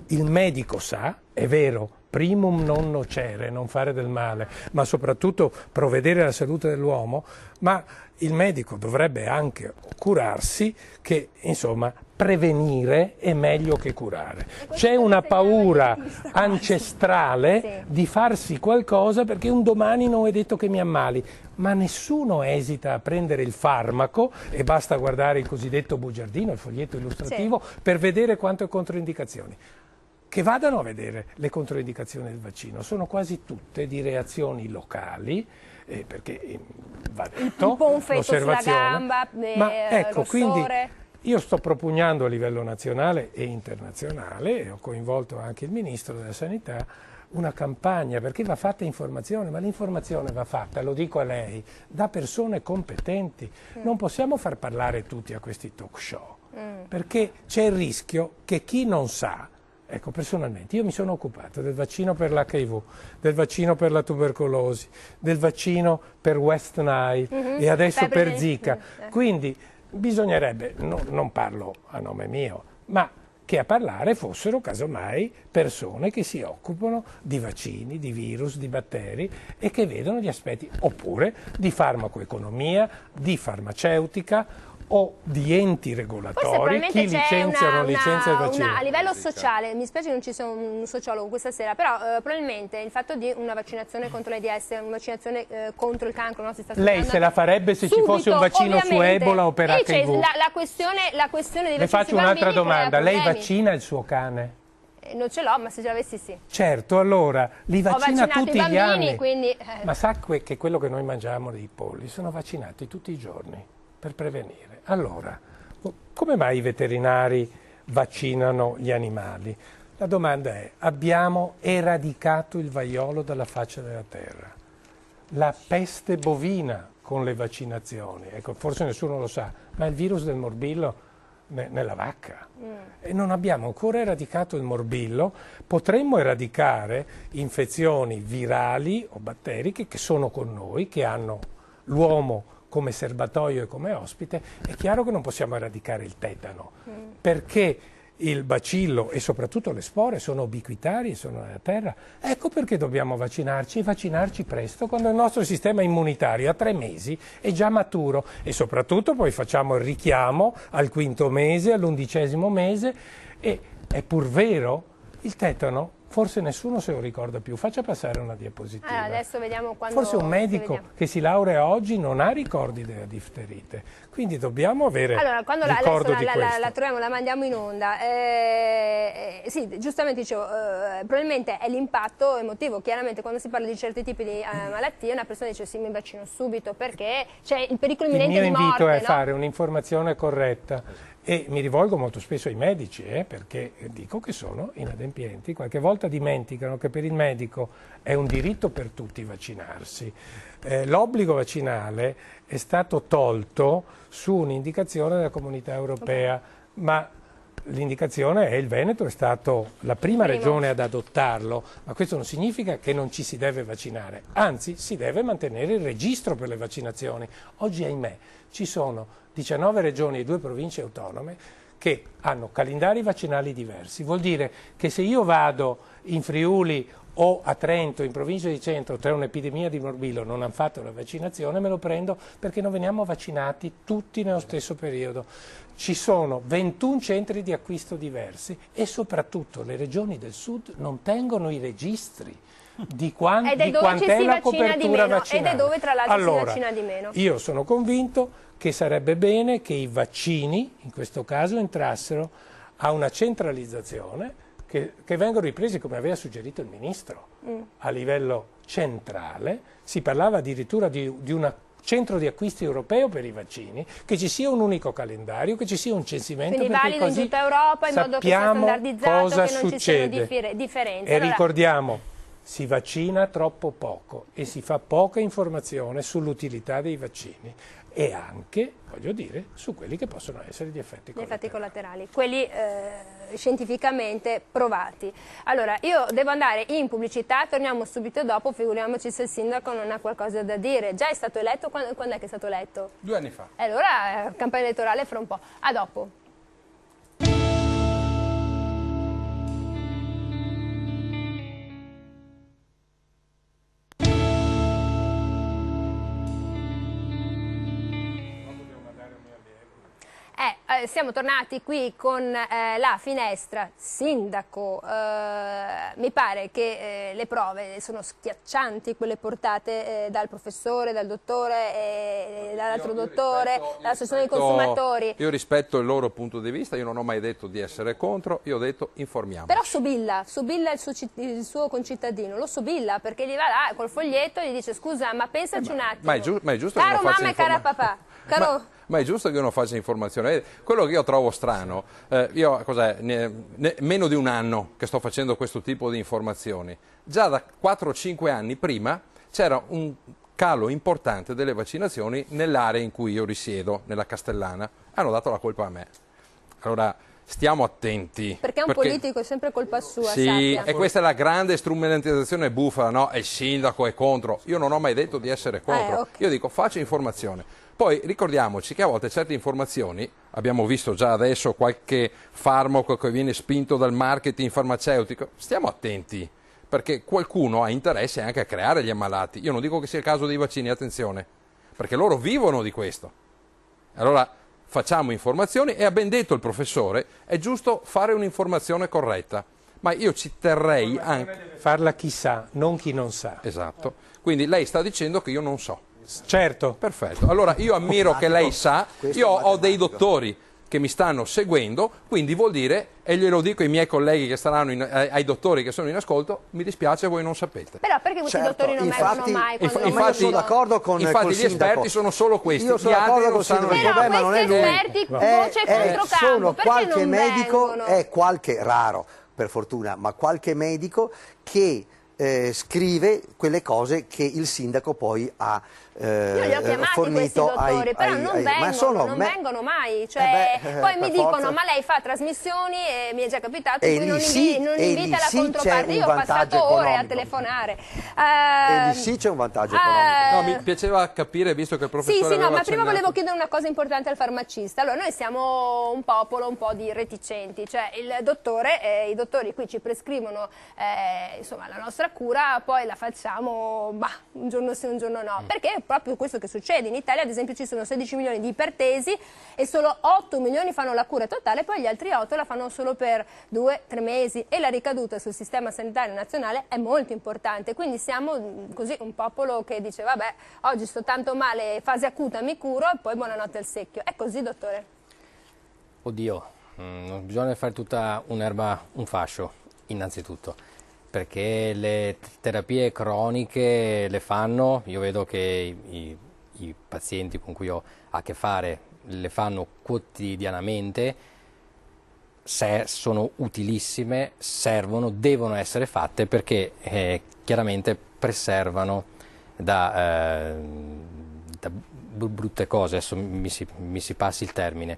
il medico sa, è vero, primum non nocere, non fare del male, ma soprattutto provvedere alla salute dell'uomo, ma il medico dovrebbe anche curarsi che, insomma, prevenire è meglio che curare. C'è una paura ancestrale di farsi qualcosa perché un domani non è detto che mi ammali, ma nessuno esita a prendere il farmaco e basta guardare il cosiddetto bugiardino, il foglietto illustrativo, per vedere quante controindicazioni. Che vadano a vedere le controindicazioni del vaccino, sono quasi tutte di reazioni locali, perché va detto, tipo un feto sulla gamba, ma ecco, rossore. Quindi io sto propugnando a livello nazionale e internazionale, e ho coinvolto anche il Ministro della Sanità, una campagna, perché va fatta informazione, ma l'informazione va fatta, lo dico a lei, da persone competenti. Non possiamo far parlare tutti a questi talk show, perché c'è il rischio che chi non sa. Ecco, personalmente, io mi sono occupato del vaccino per l'HIV, del vaccino per la tubercolosi, del vaccino per West Nile e adesso per Zika. Quindi bisognerebbe, non parlo a nome mio, ma che a parlare fossero casomai persone che si occupano di vaccini, di virus, di batteri e che vedono gli aspetti, oppure di farmacoeconomia, di farmaceutica, o di enti regolatori, chi licenzia o non licenzia il vaccino. A livello sociale, mi spiace che non ci sia un sociologo questa sera, però probabilmente il fatto di una vaccinazione contro l'AIDS, una vaccinazione contro il cancro, no, si sta lei se la farebbe se ci fosse un vaccino su Ebola o per HIV? La questione dei vaccini. Le faccio un'altra domanda, lei vaccina il suo cane? Non ce l'ho, ma se ce l'avessi sì. Certo, allora li vaccina tutti i bambini, gli anni. Quindi, Ma sa che quello che noi mangiamo dei polli sono vaccinati tutti i giorni per prevenire. Allora, come mai i veterinari vaccinano gli animali? La domanda è, abbiamo eradicato il vaiolo dalla faccia della terra, la peste bovina con le vaccinazioni, ecco, forse nessuno lo sa, ma il virus del morbillo nella vacca. E non abbiamo ancora eradicato il morbillo, potremmo eradicare infezioni virali o batteriche che sono con noi, che hanno l'uomo come serbatoio e come ospite. È chiaro che non possiamo eradicare il tetano, perché il bacillo e soprattutto le spore sono ubiquitarie, sono nella terra. Ecco perché dobbiamo vaccinarci e vaccinarci presto, quando il nostro sistema immunitario a 3 mesi è già maturo e soprattutto poi facciamo il richiamo al 5° mese, all'11° mese e è pur vero, il tetano forse nessuno se lo ricorda più. Faccia passare una diapositiva. Allora, adesso vediamo quando. Forse un medico che si laurea oggi non ha ricordi della difterite, quindi dobbiamo avere ricordo di questo. La troviamo, la mandiamo in onda. Sì, giustamente dicevo, probabilmente è l'impatto emotivo. Chiaramente quando si parla di certi tipi di malattie una persona dice sì, mi vaccino subito perché c'è il pericolo imminente di morte. Il mio invito è fare un'informazione corretta E mi rivolgo molto spesso ai medici, perché dico che sono inadempienti, qualche volta dimenticano che per il medico è un diritto per tutti vaccinarsi. L'obbligo vaccinale è stato tolto su un'indicazione della Comunità Europea, ma l'indicazione è il Veneto, è stato la prima regione ad adottarlo, ma questo non significa che non ci si deve vaccinare, anzi si deve mantenere il registro per le vaccinazioni. Oggi, ahimè, ci sono 19 regioni e 2 province autonome che hanno calendari vaccinali diversi. Vuol dire che se io vado in Friuli o a Trento, in provincia di Centro, c'è un'epidemia di morbillo, non hanno fatto la vaccinazione, me lo prendo perché non veniamo vaccinati tutti nello stesso periodo. Ci sono 21 centri di acquisto diversi e soprattutto le regioni del sud non tengono i registri di quant'è la copertura vaccinale. Ed è dove tra l'altro si vaccina di meno. Io sono convinto che sarebbe bene che i vaccini, in questo caso, entrassero a una centralizzazione che vengono ripresi, come aveva suggerito il Ministro, a livello centrale. Si parlava addirittura di un centro di acquisti europeo per i vaccini, che ci sia un unico calendario, che ci sia un censimento. Quindi valido in tutta Europa in modo che sia standardizzato, cosa che non succede. ci siano differenze. E allora, ricordiamo, si vaccina troppo poco e si fa poca informazione sull'utilità dei vaccini e anche, voglio dire, su quelli che possono essere gli effetti collaterali, quelli scientificamente provati. Allora, io devo andare in pubblicità, torniamo subito dopo, figuriamoci se il sindaco non ha qualcosa da dire. Già è stato eletto? Quando è che è stato eletto? 2 anni fa. Allora, campagna elettorale fra un po'. A dopo. Siamo tornati qui con la finestra. Sindaco, mi pare che le prove sono schiaccianti, quelle portate dal professore, dal dottore, dall'altro dottore, dall'associazione dei consumatori. Io rispetto il loro punto di vista, io non ho mai detto di essere contro, io ho detto informiamo. Però sobilla il suo concittadino, lo sobilla perché gli va là col foglietto e gli dice scusa ma pensaci un attimo. Ma è giusto caro che non faccia mamma e cara papà. Ma è giusto che uno faccia informazione. Quello che io trovo strano, io meno di un anno che sto facendo questo tipo di informazioni, già da 4-5 anni prima c'era un calo importante delle vaccinazioni nell'area in cui io risiedo, nella Castellana, hanno dato la colpa a me. Allora stiamo attenti. Perché un politico è sempre colpa sua, sì, sappia. E questa è la grande strumentalizzazione bufala, no? E il sindaco è contro. Io non ho mai detto di essere contro, okay. Io dico faccio informazione. Poi ricordiamoci che a volte certe informazioni, abbiamo visto già adesso qualche farmaco che viene spinto dal marketing farmaceutico, stiamo attenti, perché qualcuno ha interesse anche a creare gli ammalati. Io non dico che sia il caso dei vaccini, attenzione, perché loro vivono di questo. Allora facciamo informazioni e ha ben detto il professore, è giusto fare un'informazione corretta, ma io ci terrei anche... Farla chi sa, non chi non sa. Esatto, quindi lei sta dicendo che io non so. Certo. Perfetto, allora io ammiro che lei sa, io ho dei dottori che mi stanno seguendo, quindi vuol dire, e glielo dico ai miei colleghi che saranno, ai dottori che sono in ascolto, mi dispiace voi non sapete. Però perché questi dottori non vengono mai? Infatti sono d'accordo con infatti col gli esperti sono solo questi, io sono d'accordo con il sindaco, il problema non è lui. Esperti, voce controcampo, sono qualche medico, vengono? è qualche raro per fortuna, ma qualche medico che scrive quelle cose che il sindaco poi ha io li ho chiamati fornito questi dottori, però non vengono mai. Cioè, poi mi dicono, ma lei fa trasmissioni, e mi è già capitato, in cui non invita la controparte. Io ho passato ore a telefonare. E lì sì c'è un vantaggio economico. No, mi piaceva capire, visto che il professore Sì, no, ma prima volevo chiedere una cosa importante al farmacista. Allora, noi siamo un popolo un po' di reticenti, cioè il dottore, i dottori qui ci prescrivono insomma, la nostra cura, poi la facciamo un giorno sì, un giorno no, perché è proprio questo che succede. In Italia ad esempio ci sono 16 milioni di ipertesi e solo 8 milioni fanno la cura totale, poi gli altri 8 la fanno solo per 2-3 mesi e la ricaduta sul sistema sanitario nazionale è molto importante, quindi siamo così un popolo che dice vabbè, oggi sto tanto male, fase acuta mi curo e poi buonanotte al secchio. È così, dottore? Oddio, non bisogna fare tutta un'erba un fascio, innanzitutto, perché le terapie croniche le fanno, io vedo che i pazienti con cui ho a che fare le fanno quotidianamente, sono utilissime, servono, devono essere fatte perché chiaramente preservano da brutte cose, adesso mi si passi il termine.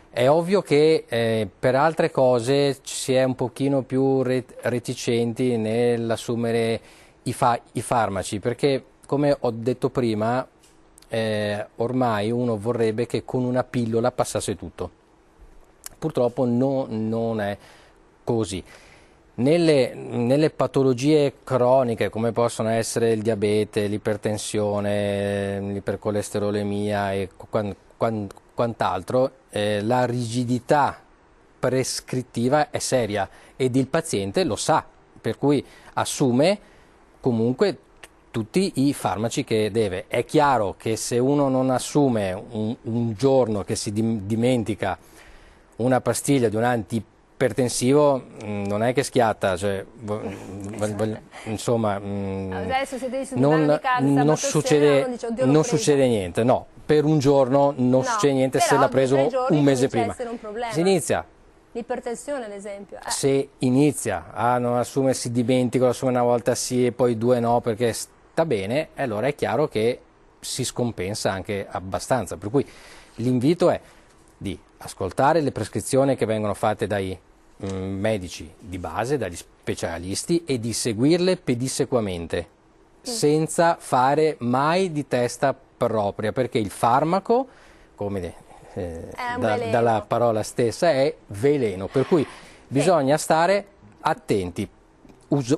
È ovvio che per altre cose si è un pochino più reticenti nell'assumere i farmaci, perché come ho detto prima, ormai uno vorrebbe che con una pillola passasse tutto. Purtroppo non è così. Nelle patologie croniche, come possono essere il diabete, l'ipertensione, l'ipercolesterolemia e quant'altro, la rigidità prescrittiva è seria ed il paziente lo sa, per cui assume comunque tutti i farmaci che deve. È chiaro che se uno non assume un giorno che si dimentica una pastiglia di un antiipertensivo, non è che schiatta, cioè, insomma, adesso se devi di casa, non succede niente, no, per un giorno non succede niente se l'ha preso un mese prima. Si inizia. L'ipertensione ad esempio. Se inizia a non assumere, si dimentica, lo assume una volta sì e poi due no perché sta bene, allora è chiaro che si scompensa anche abbastanza, per cui l'invito è di ascoltare le prescrizioni che vengono fatte dai medici di base, dagli specialisti, e di seguirle pedissequamente, senza fare mai di testa propria, perché il farmaco, come dalla parola stessa, è veleno, per cui bisogna stare attenti,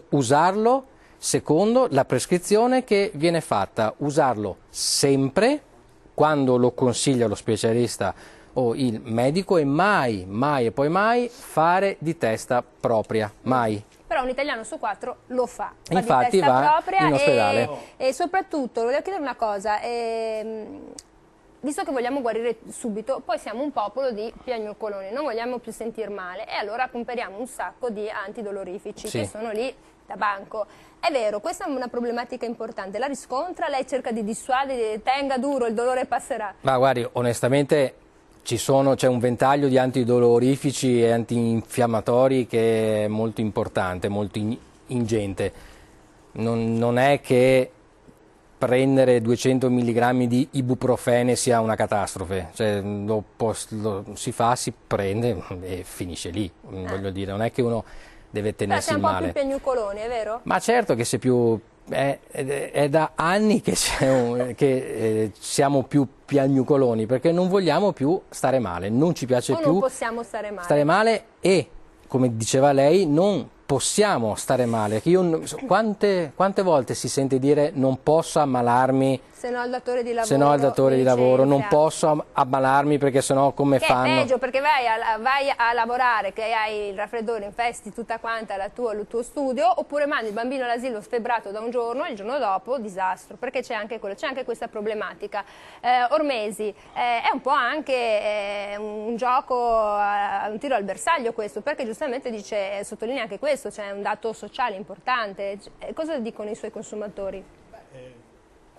usarlo secondo la prescrizione che viene fatta, usarlo sempre quando lo consiglia lo specialista o il medico, e mai e poi mai fare di testa propria, mai. Però un italiano su 4 lo fa. Infatti di testa va propria in ospedale. E soprattutto, volevo chiedere una cosa, visto che vogliamo guarire subito, poi siamo un popolo di piagnucoloni, non vogliamo più sentir male e allora comperiamo un sacco di antidolorifici che sono lì da banco. È vero, questa è una problematica importante, la riscontra, lei cerca di dissuadere, tenga duro, il dolore passerà. Ma guardi, onestamente c'è un ventaglio di antidolorifici e antinfiammatori che è molto importante, molto ingente. Non è che prendere 200 mg di ibuprofene sia una catastrofe, cioè, si prende e finisce lì, voglio dire, non è che uno deve tenersi il male. Sei un po' più piagnucoloni, è vero? Ma certo che è da anni che siamo più piagnucoloni, perché non vogliamo più stare male, non ci piace più non possiamo stare male. E, come diceva lei, non possiamo stare male. Quante volte si sente dire non posso ammalarmi se no il datore di lavoro, non posso ammalarmi perché sennò come fanno? È peggio, perché vai a lavorare, che hai il raffreddore, infesti tutta quanta il tuo studio, oppure mandi il bambino all'asilo sfebbrato da un giorno e il giorno dopo disastro, perché c'è anche questa problematica. Ormesi, è un po' anche un gioco, un tiro al bersaglio questo, perché giustamente sottolinea anche questo, c'è un dato sociale importante. Cosa dicono i suoi consumatori?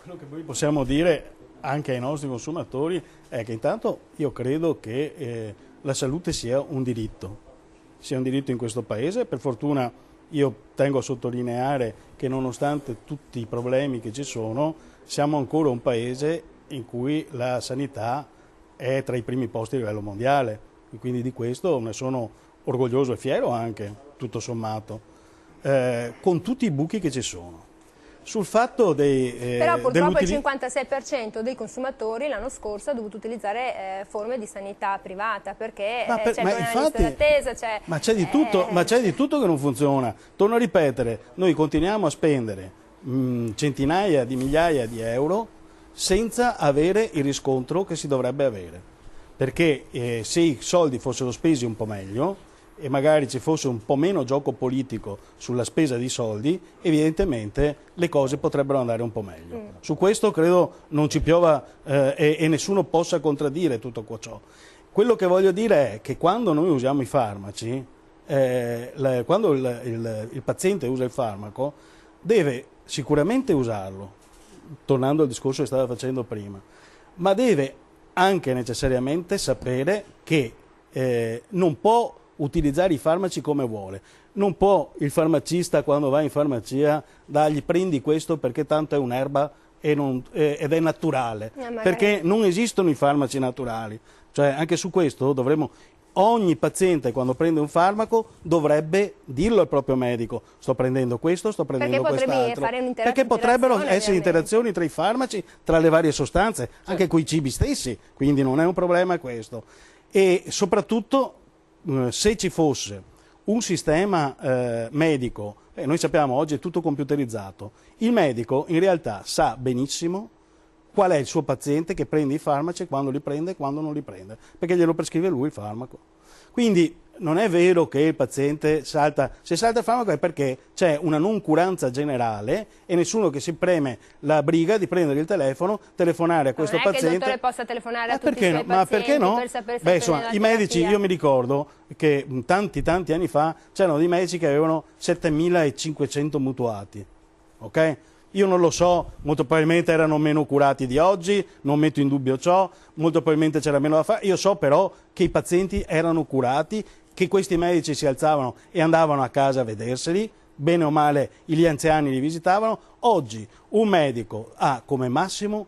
Quello che noi possiamo dire anche ai nostri consumatori è che intanto io credo che la salute sia un diritto in questo paese. Per fortuna io tengo a sottolineare che nonostante tutti i problemi che ci sono, siamo ancora un paese in cui la sanità è tra i primi posti a livello mondiale, e quindi di questo ne sono orgoglioso e fiero anche, tutto sommato, con tutti i buchi che ci sono. Sul fatto però purtroppo il 56% dei consumatori l'anno scorso ha dovuto utilizzare forme di sanità privata, perché c'è una lista d'attesa, ma c'è di tutto che non funziona. Torno a ripetere, noi continuiamo a spendere centinaia di migliaia di euro senza avere il riscontro che si dovrebbe avere, perché se i soldi fossero spesi un po' meglio e magari ci fosse un po' meno gioco politico sulla spesa di soldi, evidentemente le cose potrebbero andare un po' meglio. Su questo credo non ci piova e nessuno possa contraddire tutto ciò. Quello che voglio dire è che quando noi usiamo i farmaci, quando il paziente usa il farmaco, deve sicuramente usarlo, tornando al discorso che stava facendo prima, ma deve anche necessariamente sapere che non può utilizzare i farmaci come vuole. Non può il farmacista, quando va in farmacia, dargli prendi questo perché tanto è un'erba ed è naturale, perché non esistono i farmaci naturali. Cioè, anche su questo ogni paziente quando prende un farmaco dovrebbe dirlo al proprio medico: sto prendendo questo, sto prendendo quest'altro, perché potrebbero essere interazioni tra i farmaci, tra le varie sostanze, anche coi cibi stessi, quindi non è un problema questo. E soprattutto se ci fosse un sistema medico, noi sappiamo oggi è tutto computerizzato, il medico in realtà sa benissimo qual è il suo paziente che prende i farmaci, quando li prende e quando non li prende, perché glielo prescrive lui il farmaco. Quindi non è vero che il paziente se salta il farmaco è perché c'è una noncuranza generale e nessuno che si preme la briga di prendere il telefono, telefonare a questo paziente. Non è che il dottore possa telefonare a tutti i suoi pazienti, ma perché no? Per sapere se insomma, i medici, io mi ricordo che tanti anni fa c'erano dei medici che avevano 7.500 mutuati, ok? Io non lo so, molto probabilmente erano meno curati di oggi, non metto in dubbio ciò, molto probabilmente c'era meno da fare. Io so però che i pazienti erano curati, che questi medici si alzavano e andavano a casa a vederseli, bene o male gli anziani li visitavano. Oggi un medico ha come massimo,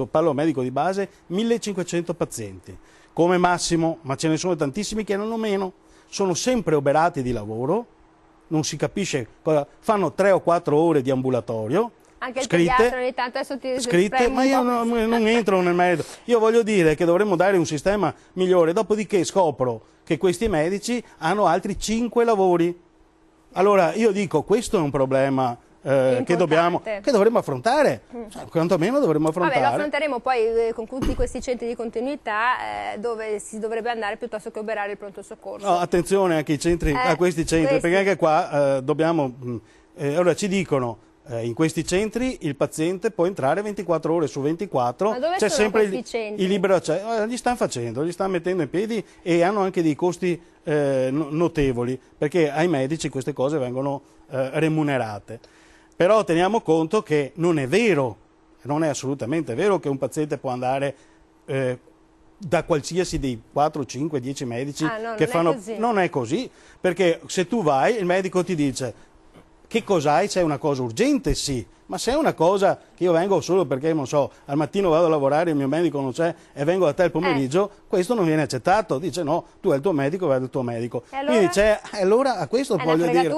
parlo medico di base, 1.500 pazienti, come massimo, ma ce ne sono tantissimi che hanno meno, sono sempre oberati di lavoro, non si capisce cosa, fanno 3 o 4 ore di ambulatorio, anche il pediatra ogni tanto adesso ti scritte, ma io non entro nel merito. Io voglio dire che dovremmo dare un sistema migliore, dopodiché scopro che questi medici hanno altri 5 lavori. Allora io dico, questo è un problema che dovremmo affrontare, cioè, quantomeno dovremmo affrontare. Vabbè, lo affronteremo poi con tutti questi centri di continuità dove si dovrebbe andare piuttosto che oberare il pronto soccorso. No, attenzione anche a questi centri, perché anche qua dobbiamo... allora ci dicono, in questi centri il paziente può entrare 24 ore su 24, c'è sempre il libero accesso, li stanno mettendo in piedi e hanno anche dei costi notevoli, perché ai medici queste cose vengono remunerate. Però teniamo conto che non è vero, non è assolutamente vero che un paziente può andare da qualsiasi dei 4, 5, 10 medici che fanno... Non è così, perché se tu vai il medico ti dice: che cos'hai? C'è una cosa urgente? Sì, ma se è una cosa che io vengo solo perché, non so, al mattino vado a lavorare, il mio medico non c'è e vengo da te il pomeriggio, questo non viene accettato. Dice no, tu hai il tuo medico, vai dal tuo medico. E allora? Quindi allora a questo voglio dire...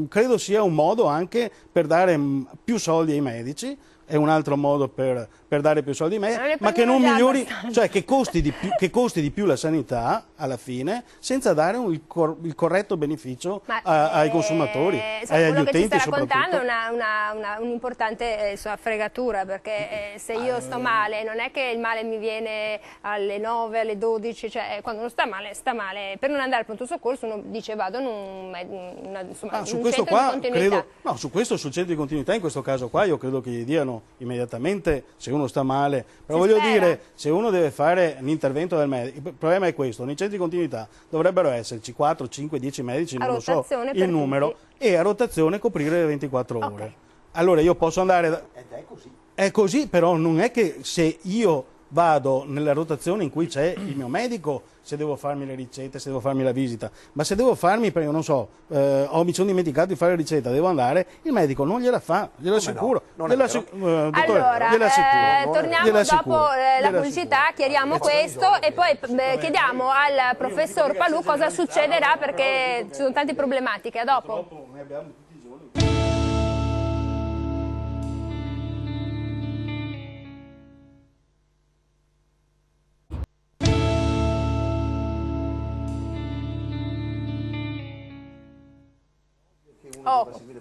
credo sia un modo anche per dare più soldi ai medici, è un altro modo per dare più soldi ai medici, ma che non migliori, cioè che costi di più la sanità alla fine, senza dare il corretto beneficio ai consumatori, agli utenti soprattutto. Quello che ci sta raccontando è un'importante fregatura, perché se io sto male, non è che il male mi viene alle 9, alle 12, cioè quando uno sta male, per non andare al pronto soccorso uno dice vado in un centro di continuità. Su questo, sul centro di continuità, in questo caso qua, io credo che gli diano immediatamente se uno sta male, però voglio dire, se uno deve fare l'intervento del medico, il problema è questo: nei centri di continuità dovrebbero esserci 4, 5, 10 medici, non lo so il numero, e a rotazione coprire le 24 ore. Allora io posso andare... Ed è così. È così, però non è che se io vado nella rotazione in cui c'è il mio medico, se devo farmi le ricette, se devo farmi la visita, ma se devo farmi, perché non so, mi sono dimenticato di fare la ricetta, devo andare, il medico non gliela fa, glielo assicuro. Allora, torniamo dopo la pubblicità, chiariamo questo e poi chiediamo al professor Palù cosa succederà, perché ci sono tante problematiche. A dopo.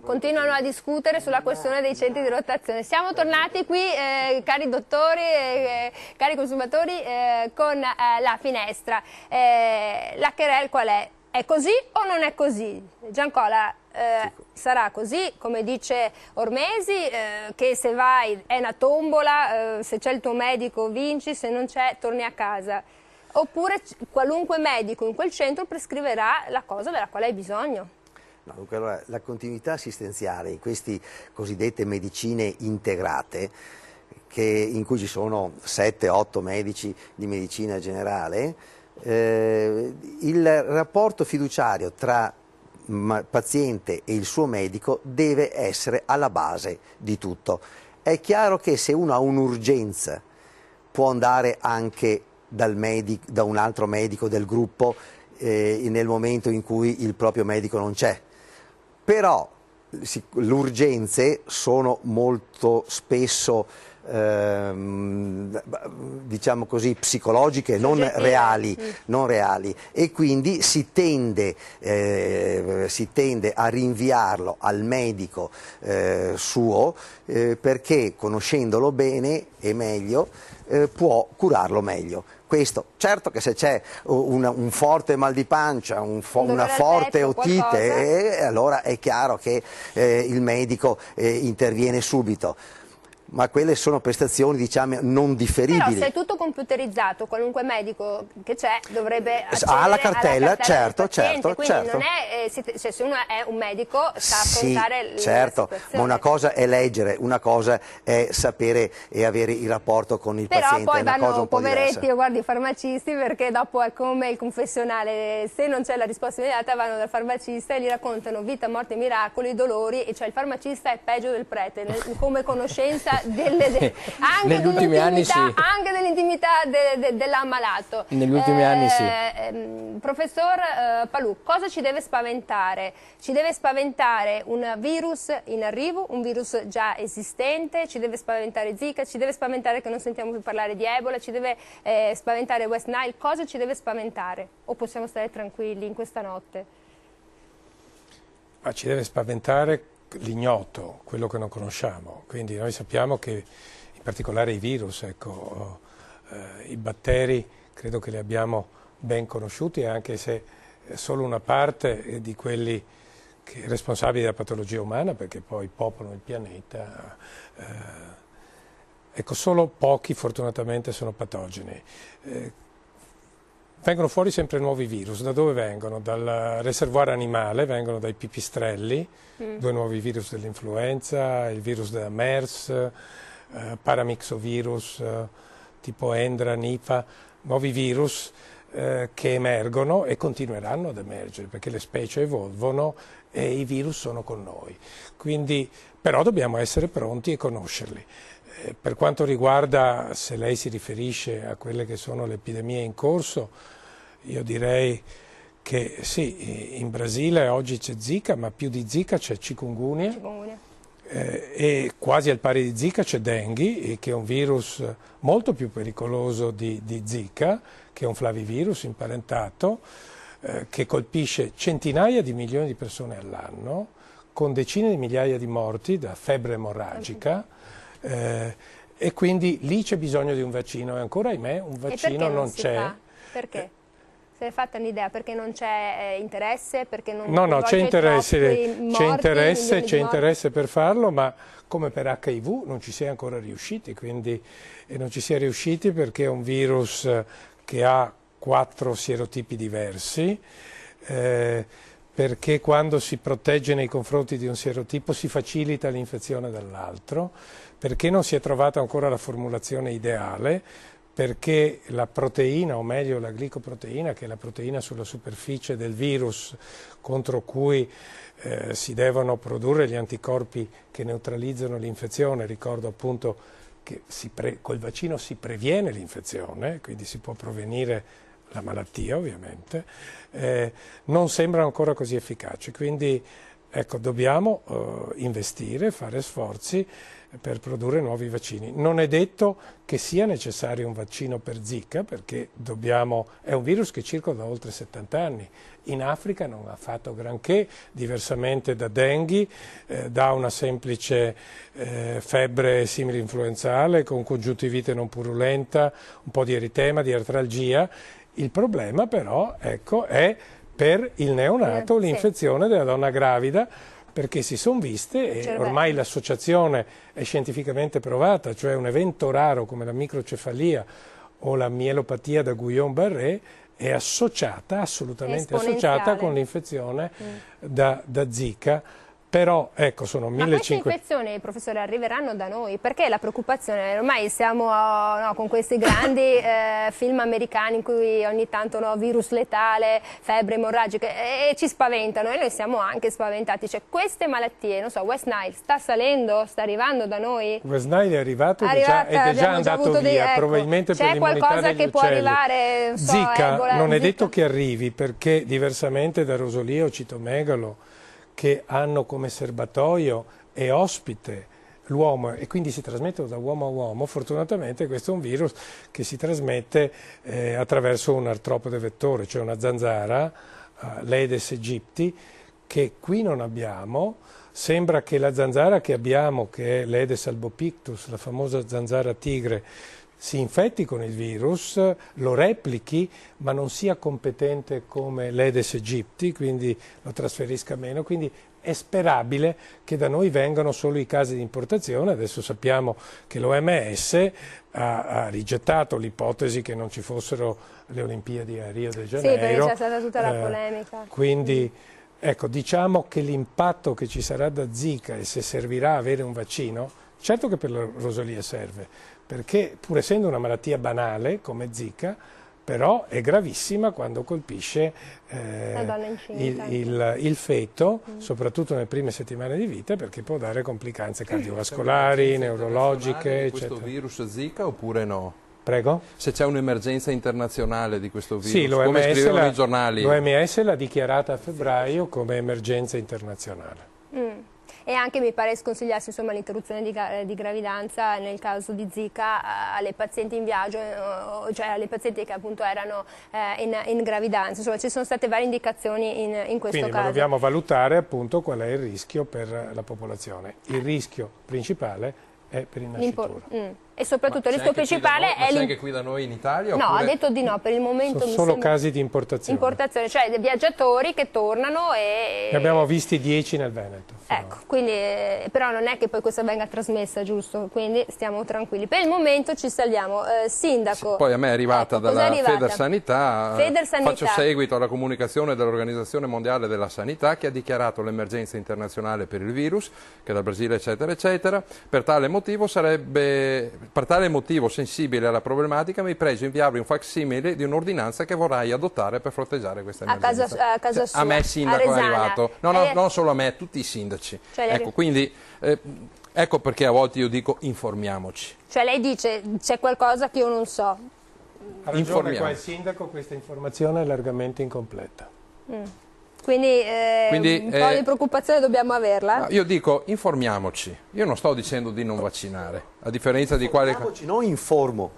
Continuano a discutere sulla questione dei centri di rotazione. Siamo tornati qui, cari dottori, cari consumatori, con la finestra. La querel qual è? È così o non è così? Giancola, sarà così, come dice Ormesi, che se vai è una tombola, se c'è il tuo medico vinci, se non c'è torni a casa. Oppure qualunque medico in quel centro prescriverà la cosa della quale hai bisogno. No, dunque, allora, la continuità assistenziale in queste cosiddette medicine integrate in cui ci sono 7-8 medici di medicina generale, il rapporto fiduciario tra paziente e il suo medico deve essere alla base di tutto. È chiaro che se uno ha un'urgenza può andare anche da un altro medico del gruppo nel momento in cui il proprio medico non c'è, però le urgenze sono molto spesso diciamo così psicologiche, non reali, e quindi si tende a rinviarlo al medico suo perché conoscendolo bene e meglio può curarlo meglio. Questo, certo che se c'è un forte mal di pancia, una forte otite, allora è chiaro che il medico interviene subito. Ma quelle sono prestazioni, diciamo, non differibili. Però se è tutto computerizzato, qualunque medico che c'è dovrebbe ha la cartella, alla cartella certo, certo, quindi certo. non è, se uno è un medico sa affrontare sì, certo, ma una cosa è leggere, una cosa è sapere e avere il rapporto con il paziente. Però poi è una cosa vanno un po' poveretti, diversa. io guardo i farmacisti, perché dopo è come il confessionale, se non c'è la risposta immediata vanno dal farmacista e gli raccontano vita, morte e miracoli, dolori, e cioè il farmacista è peggio del prete come conoscenza negli ultimi anni sì. Anche dell'intimità dell'ammalato. Negli ultimi anni sì. Professor Palù, cosa ci deve spaventare? Ci deve spaventare un virus in arrivo, un virus già esistente, ci deve spaventare Zika, ci deve spaventare che non sentiamo più parlare di Ebola, ci deve spaventare West Nile, cosa ci deve spaventare? O possiamo stare tranquilli in questa notte? Ma ci deve spaventare l'ignoto, quello che non conosciamo, quindi noi sappiamo che in particolare i virus, ecco, i batteri credo che li abbiamo ben conosciuti, anche se solo una parte di quelli responsabili della patologia umana, perché poi popolano il pianeta, ecco, solo pochi fortunatamente sono patogeni. Vengono fuori sempre nuovi virus. Da dove vengono? Dal reservoir animale, vengono dai pipistrelli, 2 nuovi virus dell'influenza, il virus della MERS, paramyxovirus tipo Endra, Nipah, nuovi virus che emergono e continueranno ad emergere perché le specie evolvono e i virus sono con noi. Quindi, però dobbiamo essere pronti e conoscerli. Per quanto riguarda, se lei si riferisce a quelle che sono le epidemie in corso, io direi che sì, in Brasile oggi c'è Zika, ma più di Zika c'è chikungunya. E quasi al pari di Zika c'è Dengue, che è un virus molto più pericoloso di Zika, che è un flavivirus imparentato, che colpisce centinaia di milioni di persone all'anno, con decine di migliaia di morti da febbre emorragica. E quindi lì c'è bisogno di un vaccino e ancora, ahimè, un vaccino non c'è. Perché? Se ne è fatta un'idea? Perché non c'è interesse? Perché non no, c'è interesse, c'è interesse per farlo, ma come per HIV non ci si è ancora riusciti, quindi non ci si è riusciti perché è un virus che ha 4 sierotipi diversi, perché quando si protegge nei confronti di un sierotipo si facilita l'infezione dall'altro, perché non si è trovata ancora la formulazione ideale, perché la proteina, o meglio la glicoproteina, che è la proteina sulla superficie del virus contro cui si devono produrre gli anticorpi che neutralizzano l'infezione, ricordo appunto che col vaccino si previene l'infezione, quindi si può prevenire la malattia ovviamente, non sembra ancora così efficace, quindi ecco, dobbiamo investire, fare sforzi per produrre nuovi vaccini. Non è detto che sia necessario un vaccino per Zika, perché è un virus che circola da oltre 70 anni. In Africa non ha fatto granché, diversamente da Dengue, da una semplice febbre simile influenzale con congiuntivite non purulenta, un po' di eritema, di artralgia. Il problema però, ecco, è per il neonato l'infezione della donna gravida, perché si sono viste e ormai l'associazione è scientificamente provata, cioè un evento raro come la microcefalia o la mielopatia da Guillain-Barré è associata, assolutamente associata con l'infezione da Zika, Però ecco, sono 1500. Ma queste infezioni, professore, arriveranno da noi? Perché la preoccupazione? Ormai siamo con questi grandi film americani in cui ogni tanto virus letale, febbre emorragiche, e ci spaventano, e noi siamo anche spaventati. Cioè, queste malattie, non so, West Nile sta salendo, sta arrivando da noi? West Nile è arrivato ed è già andato via, ecco, probabilmente per l'immunità degli c'è qualcosa che può arrivare, non so, Zika Ebola, non è Zika. detto che arrivi, perché diversamente da rosolia o citomegalo, che hanno come serbatoio e ospite l'uomo e quindi si trasmettono da uomo a uomo, fortunatamente questo è un virus che si trasmette attraverso un artropode vettore, cioè una zanzara, l'Aedes aegypti, che qui non abbiamo. Sembra che la zanzara che abbiamo, che è l'Aedes albopictus, la famosa zanzara tigre, si infetti con il virus, lo replichi, ma non sia competente come l'Aedes aegypti, quindi lo trasferisca meno. Quindi è sperabile che da noi vengano solo i casi di importazione. Adesso sappiamo che l'OMS ha rigettato l'ipotesi che non ci fossero le Olimpiadi a Rio de Janeiro. Sì, perché c'è stata tutta la polemica. Quindi, ecco, diciamo che l'impatto che ci sarà da Zika e se servirà avere un vaccino, certo che per la rosolia serve, perché pur essendo una malattia banale come Zika, però è gravissima quando colpisce il feto, soprattutto nelle prime settimane di vita, perché può dare complicanze cardiovascolari, neurologiche, eccetera. Questo virus Zika oppure no? Prego? Se c'è un'emergenza internazionale di questo virus, sì, come scrivono i giornali? L'OMS l'ha dichiarata a febbraio come emergenza internazionale. E anche mi pare sconsigliarsi l'interruzione di gravidanza nel caso di Zika alle pazienti in viaggio, cioè alle pazienti che appunto erano in gravidanza. Insomma, ci sono state varie indicazioni in questo Quindi caso. dobbiamo valutare appunto qual è il rischio per la popolazione. Il rischio principale è per il nascituro. E soprattutto il rischio principale è... Ma c'è anche qui da noi in Italia? No, oppure... ha detto di no, per il momento sono mi solo sembra... casi di importazione. Importazione, cioè dei viaggiatori che tornano e... Ne abbiamo visti 10 nel Veneto. Ecco, quindi, però non è che poi questa venga trasmessa, giusto? Quindi stiamo tranquilli. Per il momento ci salviamo. Sindaco... Sì, poi a me è arrivata dalla Federsanità, faccio seguito alla comunicazione dell'Organizzazione Mondiale della Sanità che ha dichiarato l'emergenza internazionale per il virus, che dal Brasile eccetera eccetera. Per tale motivo sensibile alla problematica mi pregio inviarvi un facsimile di un'ordinanza che vorrai adottare per fronteggiare questa emergenza. A casa sua, a me sindaco è arrivato, non solo a me, a tutti i sindaci. Cioè, ecco, quindi ecco perché a volte io dico informiamoci. Cioè lei dice c'è qualcosa che io non so. Ha ragione qua il sindaco, questa informazione è largamente incompleta. Quindi un po' di preoccupazione dobbiamo averla? No, io dico informiamoci, io non sto dicendo di non vaccinare, a differenza di quale... Non informo,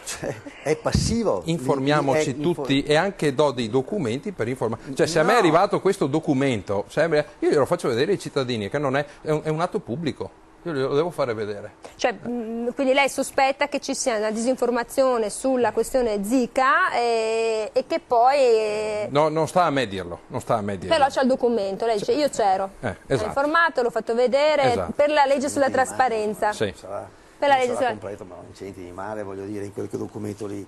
cioè, è passivo. Informiamoci tutti e anche do dei documenti per informare. Cioè se a me è arrivato questo documento, io glielo faccio vedere ai cittadini che non è un atto pubblico. Io lo devo fare vedere. Cioè, quindi lei sospetta che ci sia una disinformazione sulla questione Zika e che poi... No, non sta a me dirlo, Però c'è il documento, lei dice io c'ero, esatto. Ho informato, l'ho fatto vedere per la legge sulla trasparenza. Sì. Per la legge sulla... completo, ma non c'è niente di male, voglio dire, in quel documento lì.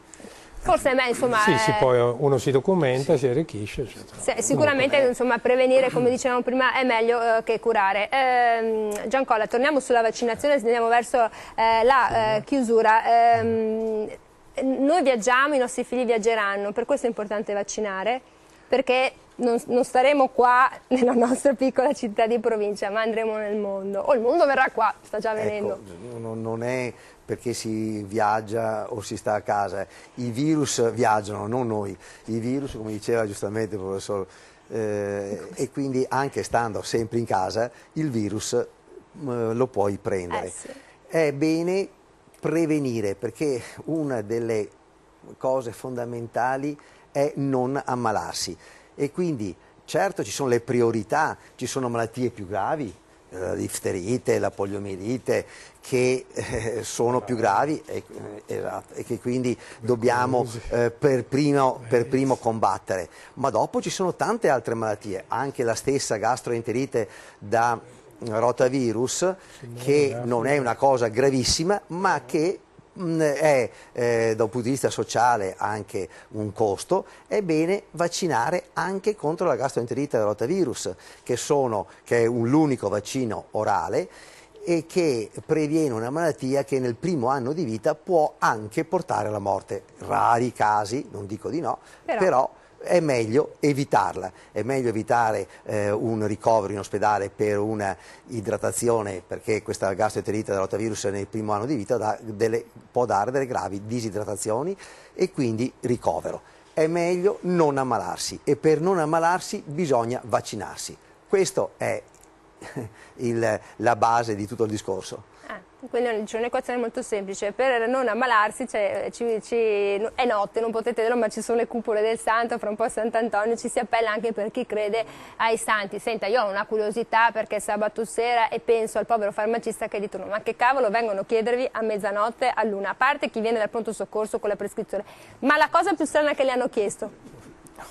Forse insomma... Sì, poi uno si documenta, si arricchisce, eccetera. Sicuramente insomma, prevenire, come dicevamo prima, è meglio che curare. Giancola, torniamo sulla vaccinazione, andiamo verso la chiusura. Noi viaggiamo, i nostri figli viaggeranno, per questo è importante vaccinare, perché non staremo qua nella nostra piccola città di provincia, ma andremo nel mondo. O il mondo verrà qua, sta già venendo. Ecco, non è perché si viaggia o si sta a casa, i virus viaggiano, non noi, i virus, come diceva giustamente il professor, e quindi anche stando sempre in casa il virus lo puoi prendere. Sì. È bene prevenire, perché una delle cose fondamentali è non ammalarsi e quindi certo ci sono le priorità, ci sono malattie più gravi, la difterite, la poliomielite, che sono più gravi e che quindi dobbiamo per primo combattere. Ma dopo ci sono tante altre malattie, anche la stessa gastroenterite da rotavirus, che non è una cosa gravissima, ma che è da un punto di vista sociale anche un costo, è bene vaccinare anche contro la gastroenterite e il rotavirus, che è l'unico vaccino orale e che previene una malattia che nel primo anno di vita può anche portare alla morte. Rari casi, non dico di no, però è meglio evitarla, è meglio evitare un ricovero in ospedale per una idratazione, perché questa gastroenterite da rotavirus nel primo anno di vita può dare delle gravi disidratazioni e quindi ricovero. È meglio non ammalarsi e per non ammalarsi bisogna vaccinarsi. Questo è la base di tutto il discorso. Quindi c'è un'equazione molto semplice: per non ammalarsi è notte, non potete dirlo, ma ci sono le cupole del santo, fra un po' Sant'Antonio, ci si appella anche per chi crede ai santi. Senta, io ho una curiosità, perché sabato sera e penso al povero farmacista che dicono: ma che cavolo vengono a chiedervi a mezzanotte, a luna? A parte chi viene dal pronto soccorso con la prescrizione, ma la cosa più strana che le hanno chiesto?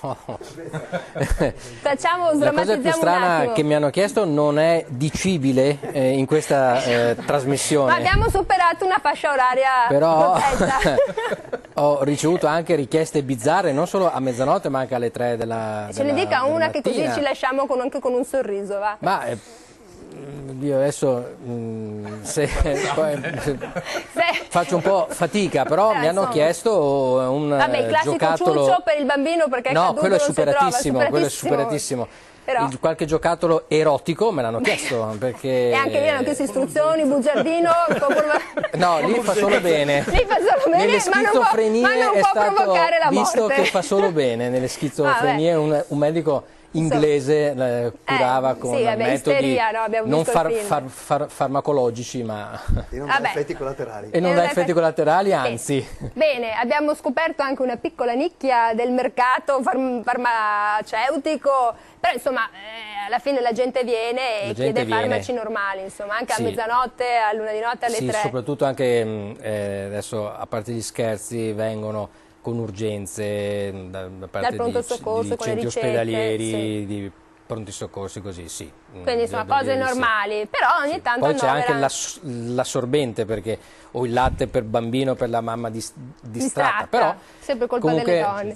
La cosa più strana che mi hanno chiesto non è dicibile in questa trasmissione. Ma abbiamo superato una fascia oraria, però ho ricevuto anche richieste bizzarre, non solo a mezzanotte ma anche alle 3 della Ce ne dica una mattina. Che così ci lasciamo anche con un sorriso, va? Ma io adesso faccio un po' fatica, però mi hanno chiesto un Vabbè, il classico giocattolo. ciuccio per il bambino perché è caduto, quello è non superatissimo, si trova, quello è superatissimo. Però... qualche giocattolo erotico me l'hanno chiesto, perché... E anche lì hanno chiesto istruzioni, bugiardino... No, lì fa solo bene. Lì fa solo bene, nelle schizofrenie ma non può provocare la morte. Visto che fa solo bene, nelle schizofrenie un medico inglese curava con metodi isteria, non farmacologici, ma e non dà effetti collaterali. E non dà effetti collaterali, anzi. Bene, abbiamo scoperto anche una piccola nicchia del mercato farmaceutico, però insomma alla fine la gente viene e chiede farmaci normali, insomma, anche a mezzanotte, a luna di notte, alle 3. Sì, soprattutto anche adesso, a parte gli scherzi, vengono con urgenze da parte di centri ospedalieri, di pronti soccorsi, così sì. Quindi insomma cose normali, però ogni tanto poi c'è anche l'assorbente, perché o il latte per bambino per la mamma distratta, però sempre colpa delle donne.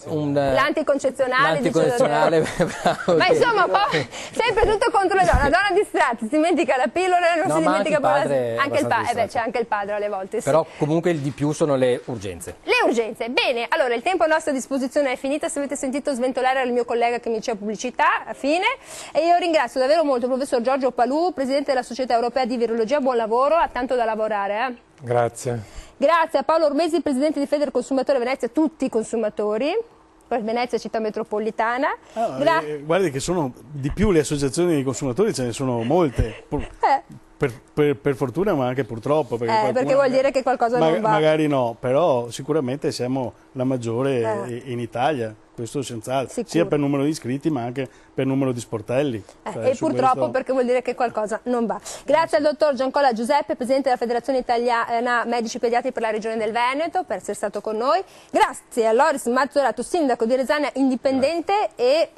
L'anticoncezionale, ma insomma poi sempre tutto contro le donne. La donna distratta si dimentica la pillola, non si dimentica poi anche il padre, c'è anche il padre alle volte, però comunque il di più sono le urgenze. Le urgenze, bene, allora il tempo a nostra disposizione è finito. Se avete sentito sventolare il mio collega che mi diceva pubblicità, a fine, e io ringrazio davvero molto il professor Giorgio Palù, presidente della Società Europea di Virologia. Buon lavoro, ha tanto da lavorare. Grazie. Grazie a Paolo Ormesi, presidente di Federconsumatore Venezia, tutti i consumatori, poi Venezia città metropolitana. Guardi che sono di più le associazioni dei consumatori, ce ne sono molte. Per fortuna, ma anche purtroppo. Perché vuol dire che qualcosa non va. Magari no, però sicuramente siamo la maggiore in Italia, questo senz'altro, sia per numero di iscritti ma anche per numero di sportelli. E purtroppo perché vuol dire che qualcosa non va. Grazie al dottor Giancola Giuseppe, presidente della Federazione Italiana Medici Pediatri per la Regione del Veneto, per essere stato con noi. Grazie a Loris Mazzorato, sindaco di Resania, indipendente e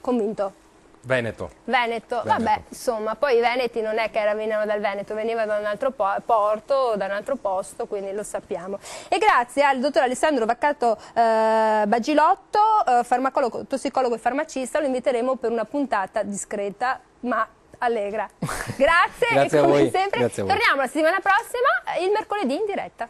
convinto. Veneto. Vabbè, insomma, poi i veneti non è che venivano dal Veneto, venivano da un altro porto, da un altro posto, quindi lo sappiamo. E grazie al dottor Alessandro Vaccato Bagilotto, farmacologo, tossicologo e farmacista, lo inviteremo per una puntata discreta ma allegra. Grazie, Grazie e come a voi. sempre torniamo la settimana prossima, il mercoledì in diretta.